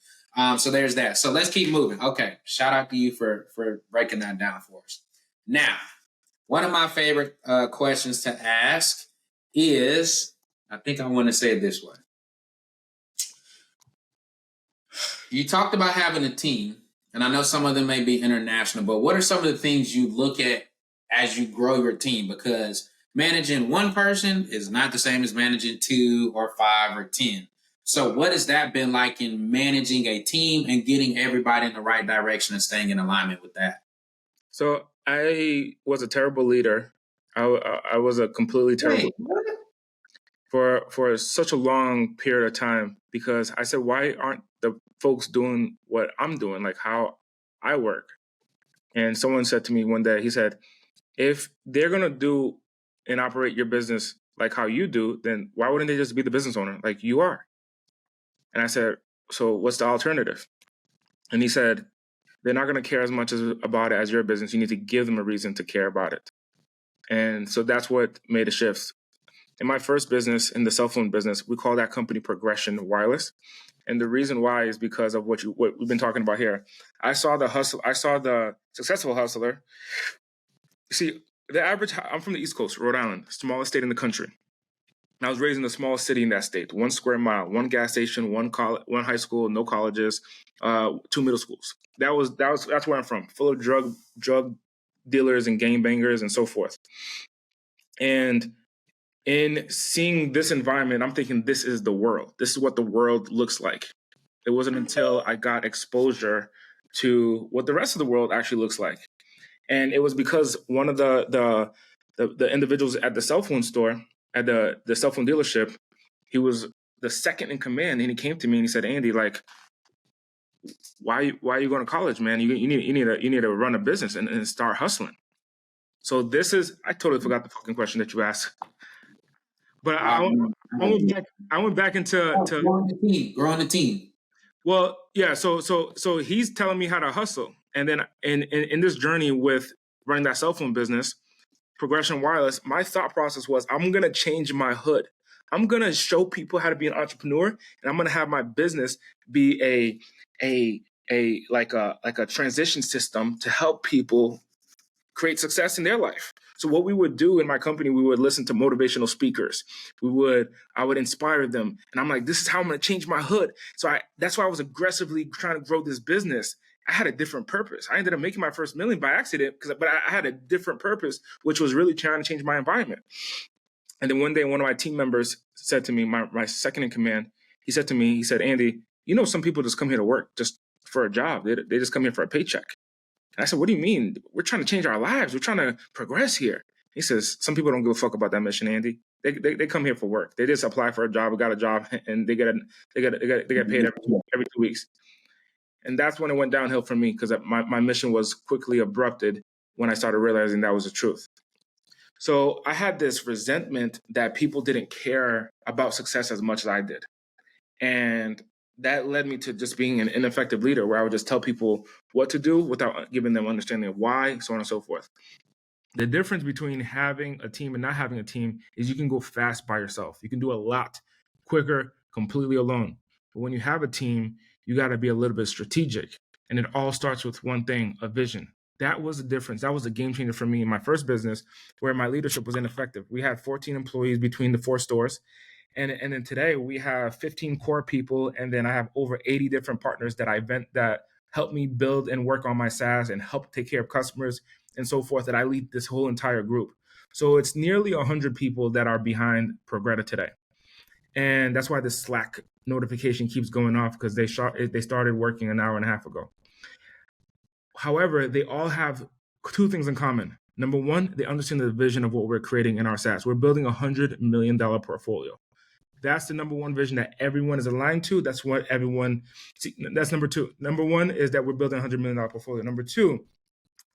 So there's that. So let's keep moving. Okay. Shout out to you for breaking that down for us. Now, one of my favorite questions to ask is, I think I want to say it this way. You talked about having a team, and I know some of them may be international, but what are some of the things you look at as you grow your team? Because managing one person is not the same as managing 2 or 5 or 10. So what has that been like in managing a team and getting everybody in the right direction and staying in alignment with that? So I was a terrible leader. I was a completely terrible for such a long period of time, because I said, why aren't the folks doing what I'm doing, like how I work? And someone said to me one day, he said, if they're going to do and operate your business like how you do, then why wouldn't they just be the business owner like you are? And I said, so what's the alternative? And he said, they're not going to care as much about it as your business. You need to give them a reason to care about it. And so that's what made a shift. In my first business, in the cell phone business, we call that company Progression Wireless. And the reason why is because of what we've been talking about here. I saw the successful hustler. See, I'm from the East Coast, Rhode Island, smallest state in the country. I was raised in the smallest city in that state, 1 square mile, 1 gas station, 1 high school, no colleges, 2 middle schools. That's where I'm from, full of drug dealers and gangbangers and so forth. And in seeing this environment, I'm thinking, this is the world. This is what the world looks like. It wasn't until I got exposure to what the rest of the world actually looks like. And it was because one of the individuals at the cell phone store, at the cell phone dealership, he was the second in command, and he came to me and he said, Andy, like, why are you going to college, man? You need to run a business and start hustling. So I totally forgot the fucking question that you asked. But I went back into growing the team. Well, yeah. So he's telling me how to hustle, and then in this journey with running that cell phone business, Progression Wireless, my thought process was, I'm gonna change my hood. I'm gonna show people how to be an entrepreneur, and I'm gonna have my business be a transition system to help people create success in their life. So what we would do in my company, we would listen to motivational speakers. I would inspire them. And I'm like, this is how I'm going to change my hood. So that's why I was aggressively trying to grow this business. I had a different purpose. I ended up making my first $1 million by accident, but I had a different purpose, which was really trying to change my environment. And then one day, one of my team members said to me, my second in command, he said to me, he said, Andy, some people just come here to work just for a job. They just come here for a paycheck. And I said, what do you mean? We're trying to change our lives. We're trying to progress here. He says, some people don't give a fuck about that mission, Andy. They come here for work. They just apply for a job, got a job, and they get paid every 2 weeks. And that's when it went downhill for me, because my mission was quickly abrupted when I started realizing that was the truth. So I had this resentment that people didn't care about success as much as I did. And that led me to just being an ineffective leader, where I would just tell people what to do without giving them understanding of why, so on and so forth. The difference between having a team and not having a team is you can go fast by yourself. You can do a lot quicker, completely alone. But when you have a team, you got to be a little bit strategic. And it all starts with one thing, a vision. That was the difference. That was a game changer for me in my first business, where my leadership was ineffective. We had 14 employees between the 4 stores. And then today we have 15 core people. And then I have over 80 different partners that help me build and work on my SaaS and help take care of customers and so forth, that I lead this whole entire group. So it's nearly 100 people that are behind Progretta today. And that's why the Slack notification keeps going off, because they started working an hour and a half ago. However, they all have 2 things in common. Number one, they understand the vision of what we're creating in our SaaS. We're building a $100 million portfolio. That's the number one vision that everyone is aligned to. That's what everyone, that's number 2. Number 1 is that we're building a $100 million portfolio. Number 2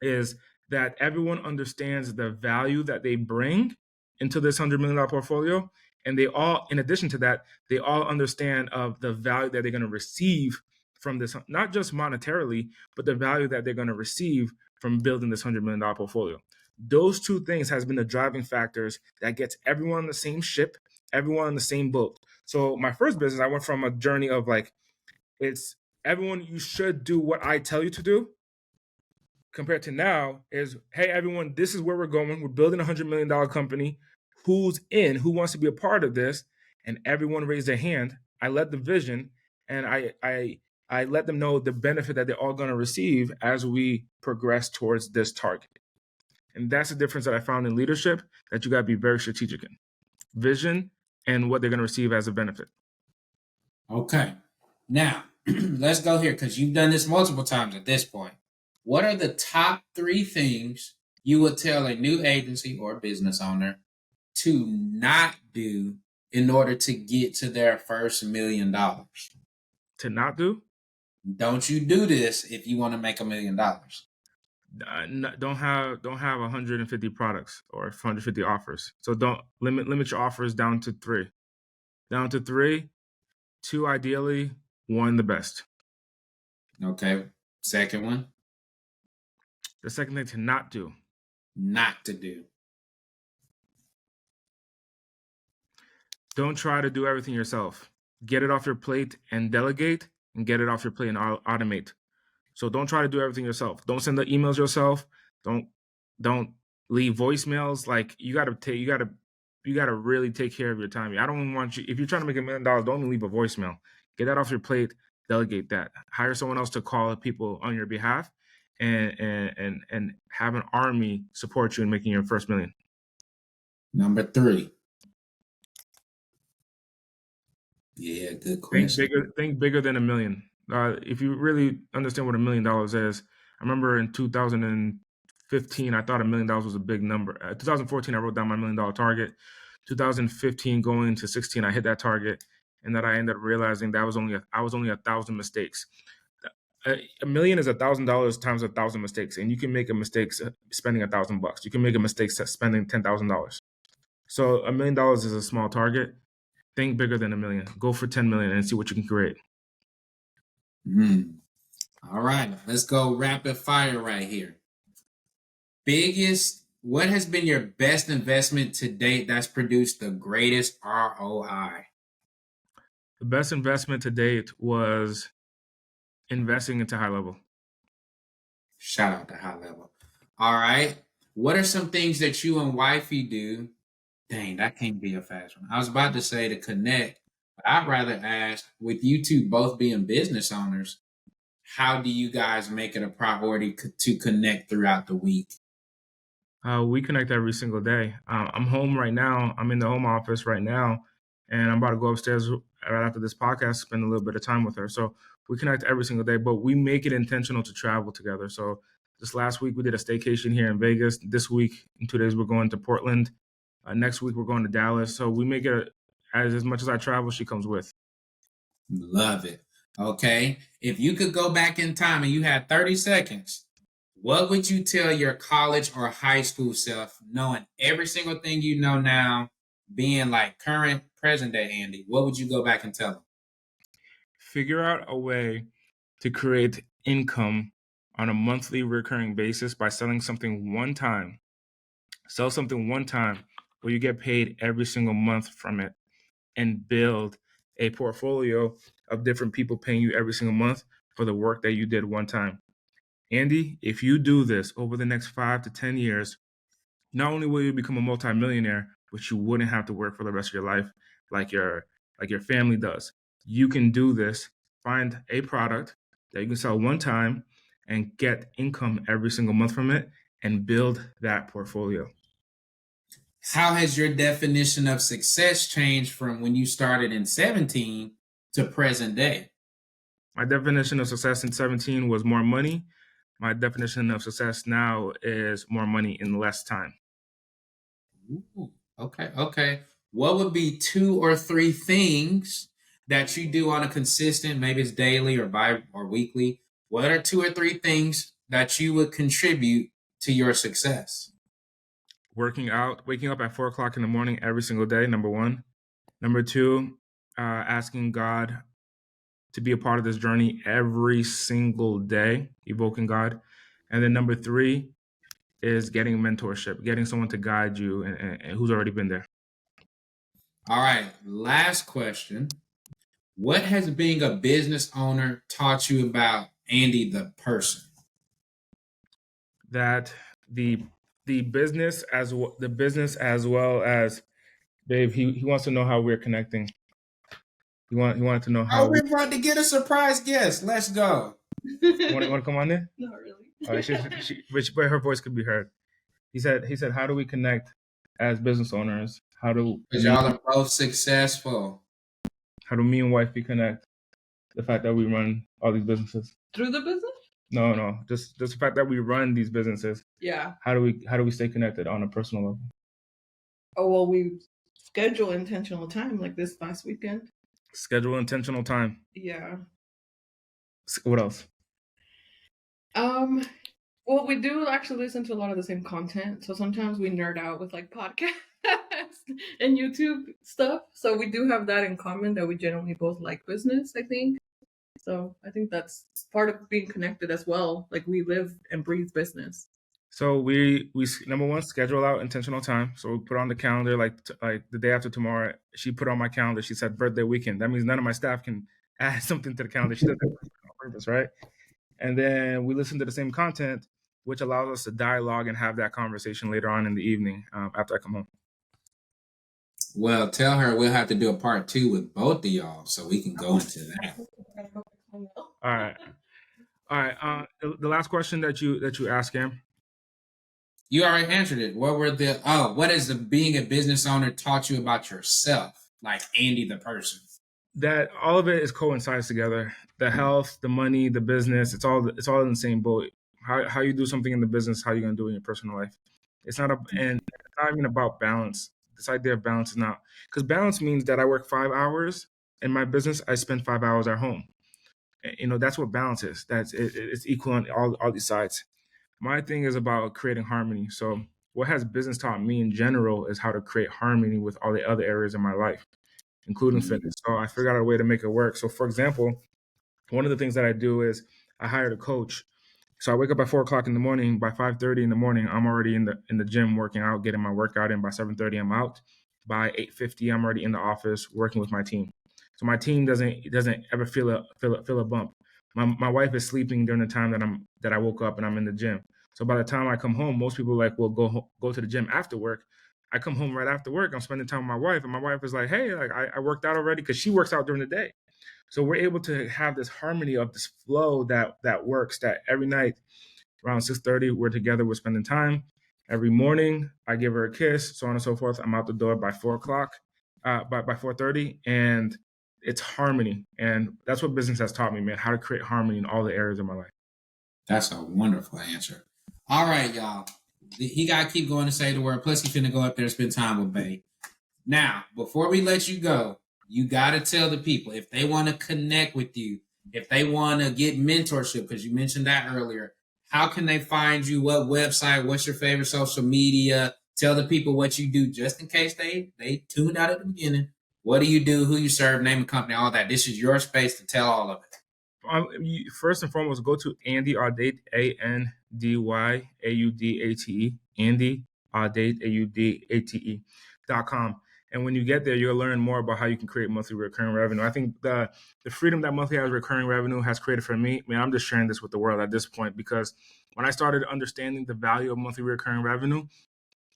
is that everyone understands the value that they bring into this $100 million portfolio. And they all, in addition to that, they all understand of the value that they're going to receive from this, not just monetarily, but the value that they're going to receive from building this $100 million portfolio. Those 2 things has been the driving factors that gets everyone on the same ship, everyone on the same boat. So my first business, I went from a journey of like, it's everyone, you should do what I tell you to do, compared to now is, hey, everyone, this is where we're going. We're building a $100 million company. Who wants to be a part of this? And everyone raised their hand. I led the vision, and I let them know the benefit that they're all going to receive as we progress towards this target. And that's the difference that I found in leadership, that you got to be very strategic in vision and what they're going to receive as a benefit. Okay. Now, let's go here, because you've done this multiple times at this point. What are the top 3 things you would tell a new agency or business owner to not do in order to get to their first $1 million? To not do? Don't you do this if you want to make $1 million. Don't have 150 products or 150 offers. So don't limit your offers down to 3. Down to 3, 2 ideally, 1 the best. Okay. Second one. The second thing to not do. Not to do. Don't try to do everything yourself. Get it off your plate and delegate, and get it off your plate and automate. So don't try to do everything yourself. Don't send the emails yourself. Don't leave voicemails. Like, you gotta really take care of your time. I don't want you, if you're trying to make $1 million, don't even leave a voicemail. Get that off your plate. Delegate that. Hire someone else to call people on your behalf, and have an army support you in making your first $1 million. Number 3. Yeah, good question. Think bigger than $1 million. If you really understand what $1 million is, I remember in 2015, I thought $1 million was a big number. 2014, I wrote down my $1 million target. 2015 going to 16, I hit that target, and that I ended up realizing that I was only 1,000 mistakes. $1 million is $1,000 times 1,000 mistakes, and you can make a mistake spending $1,000. You can make a mistake spending $10,000. So $1 million is a small target. Think bigger than $1 million. Go for 10 million and see what you can create. All right, let's go rapid fire right here. What has been your best investment to date that's produced the greatest ROI? The best investment to date was investing into High Level. Shout out to High Level. All right. What are some things that you and wifey do? Dang, that can't be a fast one. I was about to say to connect, but I'd rather ask, with you two both being business owners, how do you guys make it a priority to connect throughout the week? We connect every single day. I'm home right now. I'm in the home office right now, and I'm about to go upstairs right after this podcast, spend a little bit of time with her. So we connect every single day, but we make it intentional to travel together. So this last week, we did a staycation here in Vegas. This week, in 2 days, we're going to Portland. Next week, we're going to Dallas. So we make it as much as I travel, she comes with. Love it. Okay. If you could go back in time and you had 30 seconds, what would you tell your college or high school self, knowing every single thing you know now, being like current, present day Andy? What would you go back and tell them? figure out a way to create income on a monthly recurring basis by selling something one time. Sell something one time where you get paid every single month from it, and build a portfolio of different people paying you every single month for the work that you did one time. Andy, if you do this over the next 5 to 10 years, not only will you become a multimillionaire, but you wouldn't have to work for the rest of your life like your family does. You can do this, find a product that you can sell one time and get income every single month from it and build that portfolio. How has your definition of success changed from when you started in 17 to present day? My definition of success in 17 was more money. My definition of success now is more money in less time. Ooh, okay. What would be 2 or 3 things that you do on a consistent, maybe it's daily or weekly? What are 2 or 3 things that you would contribute to your success? Working out, waking up at 4 o'clock in the morning every single day, number 1. Number 2, asking God to be a part of this journey every single day, evoking God. And then number 3 is getting mentorship, getting someone to guide you and who's already been there. All right, last question. What has being a business owner taught you about Andy the person? That the business as well as Dave, he wants to know how we're connecting. He wanted to know how. We're about to get a surprise guest. Let's go. You want to come on there? Not really. But her voice could be heard. He said, how do we connect as business owners? Because y'all are both successful. How do me and wifey connect? The fact that we run all these businesses. Through the business? No. Just the fact that we run these businesses. Yeah. How do we stay connected on a personal level? Oh, well, we schedule intentional time like this last weekend. Schedule intentional time. Yeah. What else? Well, we do actually listen to a lot of the same content. So sometimes we nerd out with like podcasts and YouTube stuff. So we do have that in common, that we generally both like business, I think. So I think that's part of being connected as well. Like, we live and breathe business. So we number 1, schedule out intentional time. So we put on the calendar like the day after tomorrow. She put on my calendar. She said birthday weekend. That means none of my staff can add something to the calendar. She does that on purpose, right? And then we listen to the same content, which allows us to dialogue and have that conversation later on in the evening after I come home. Well, tell her we'll have to do a part 2 with both of y'all so we can go into that. All right. The last question that you asked him. You already answered it. What has being a business owner taught you about yourself? Like Andy the person. That all of it coincides together. The health, the money, the business, it's all in the same boat. How you do something in the business, how you're gonna do it in your personal life. It's not even about balance. This idea of balance is not, because balance means that I work 5 hours in my business, I spend 5 hours at home. That's what balance is. It's equal on all these sides. My thing is about creating harmony. So what has business taught me in general is how to create harmony with all the other areas in my life, including fitness. So I figured out a way to make it work. So for example, one of the things that I do is I hired a coach. So I wake up at 4 o'clock in the morning. By 5:30 in the morning, I'm already in the gym working out, getting my workout in. By 7:30, I'm out. By 8:50, I'm already in the office working with my team. So my team doesn't ever feel a bump. My wife is sleeping during the time that I woke up and I'm in the gym. So by the time I come home, most people will go to the gym after work. I come home right after work. I'm spending time with my wife, and my wife is like, "Hey, like I worked out already," because she works out during the day. So we're able to have this harmony of this flow that works. That every night around 6:30, we're together. We're spending time. Every morning, I give her a kiss, so on and so forth. I'm out the door by 4 o'clock, by 4:30, and it's harmony. And that's what business has taught me, man, how to create harmony in all the areas of my life. That's a wonderful answer. All right, y'all. He got to keep going to say the word. Plus, he's going to go up there and spend time with Bae. Now, before we let you go, you got to tell the people if they want to connect with you, if they want to get mentorship, because you mentioned that earlier, how can they find you? What website? What's your favorite social media? Tell the people what you do, just in case they tuned out at the beginning. What do you do? Who you serve? Name a company, all that. This is your space to tell all of it. First and foremost, go to Andy Audate, ANDYAUDATE, Andy Audate, AUDATE.com. And when you get there, you'll learn more about how you can create monthly recurring revenue. I think the freedom that monthly has recurring revenue has created for me, man, I'm just sharing this with the world at this point, because when I started understanding the value of monthly recurring revenue,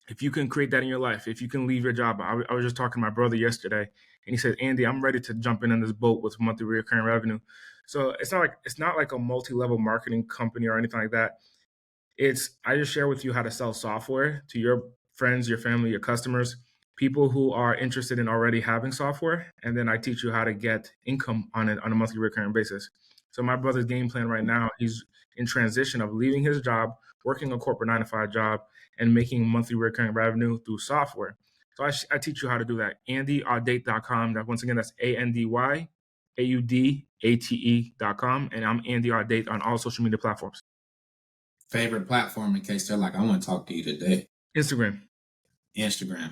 if you can create that in your life, if you can leave your job, I was just talking to my brother yesterday, and he said, Andy, I'm ready to jump in this boat with monthly recurring revenue. So it's not like a multi-level marketing company or anything like that. I just share with you how to sell software to your friends, your family, your customers, people who are interested in already having software. And then I teach you how to get income on a monthly recurring basis. So my brother's game plan right now, he's in transition of leaving his job, working a corporate 9-to-5 job, and making monthly recurring revenue through software. So I teach you how to do that. AndyAudate.com. That once again, that's ANDYAUDATE.com. And I'm Andy Audate on all social media platforms. Favorite platform in case they're like, I want to talk to you today. Instagram.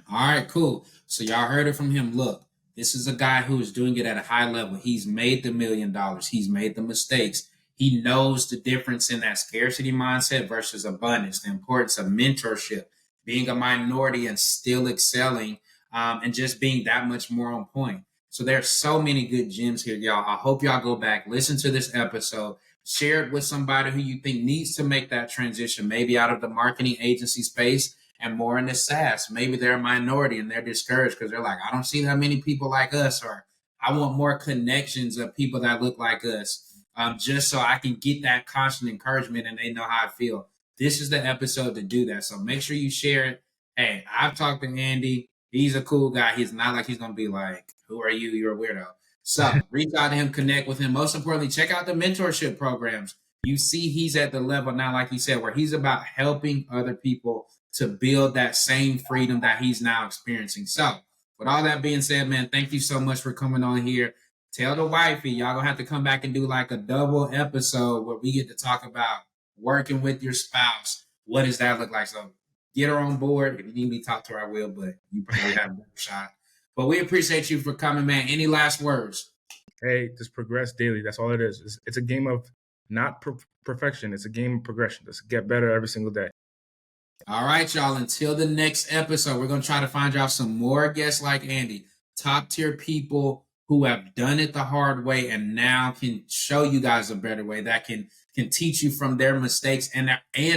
All right, cool. So y'all heard it from him. Look, this is a guy who is doing it at a high level. He's made the $1 million. He's made the mistakes. He knows the difference in that scarcity mindset versus abundance, the importance of mentorship, being a minority and still excelling, and just being that much more on point. So there's so many good gems here, y'all. I hope y'all go back, listen to this episode, share it with somebody who you think needs to make that transition, maybe out of the marketing agency space and more in the SaaS. Maybe they're a minority and they're discouraged because they're like, I don't see that many people like us, or I want more connections of people that look like us. Just so I can get that constant encouragement and they know how I feel. This is the episode to do that. So make sure you share it. Hey, I've talked to Andy. He's a cool guy. He's not like he's going to be like, who are you? You're a weirdo. So reach out to him, connect with him. Most importantly, check out the mentorship programs. You see he's at the level now, like he said, where he's about helping other people to build that same freedom that he's now experiencing. So with all that being said, man, thank you so much for coming on here. Tell the wifey, y'all gonna have to come back and do like a double episode where we get to talk about working with your spouse. What does that look like? So get her on board. If you need me to talk to her, I will, but you probably have a better shot. But we appreciate you for coming, man. Any last words? Hey, just progress daily. That's all it is. It's a game of not perfection. It's a game of progression. Just get better every single day. All right, y'all. Until the next episode, we're going to try to find y'all some more guests like Andy, top tier people who have done it the hard way and now can show you guys a better way that can teach you from their mistakes and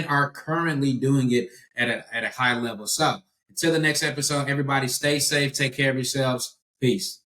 are currently doing it at a high level. So until the next episode, everybody stay safe, take care of yourselves. Peace.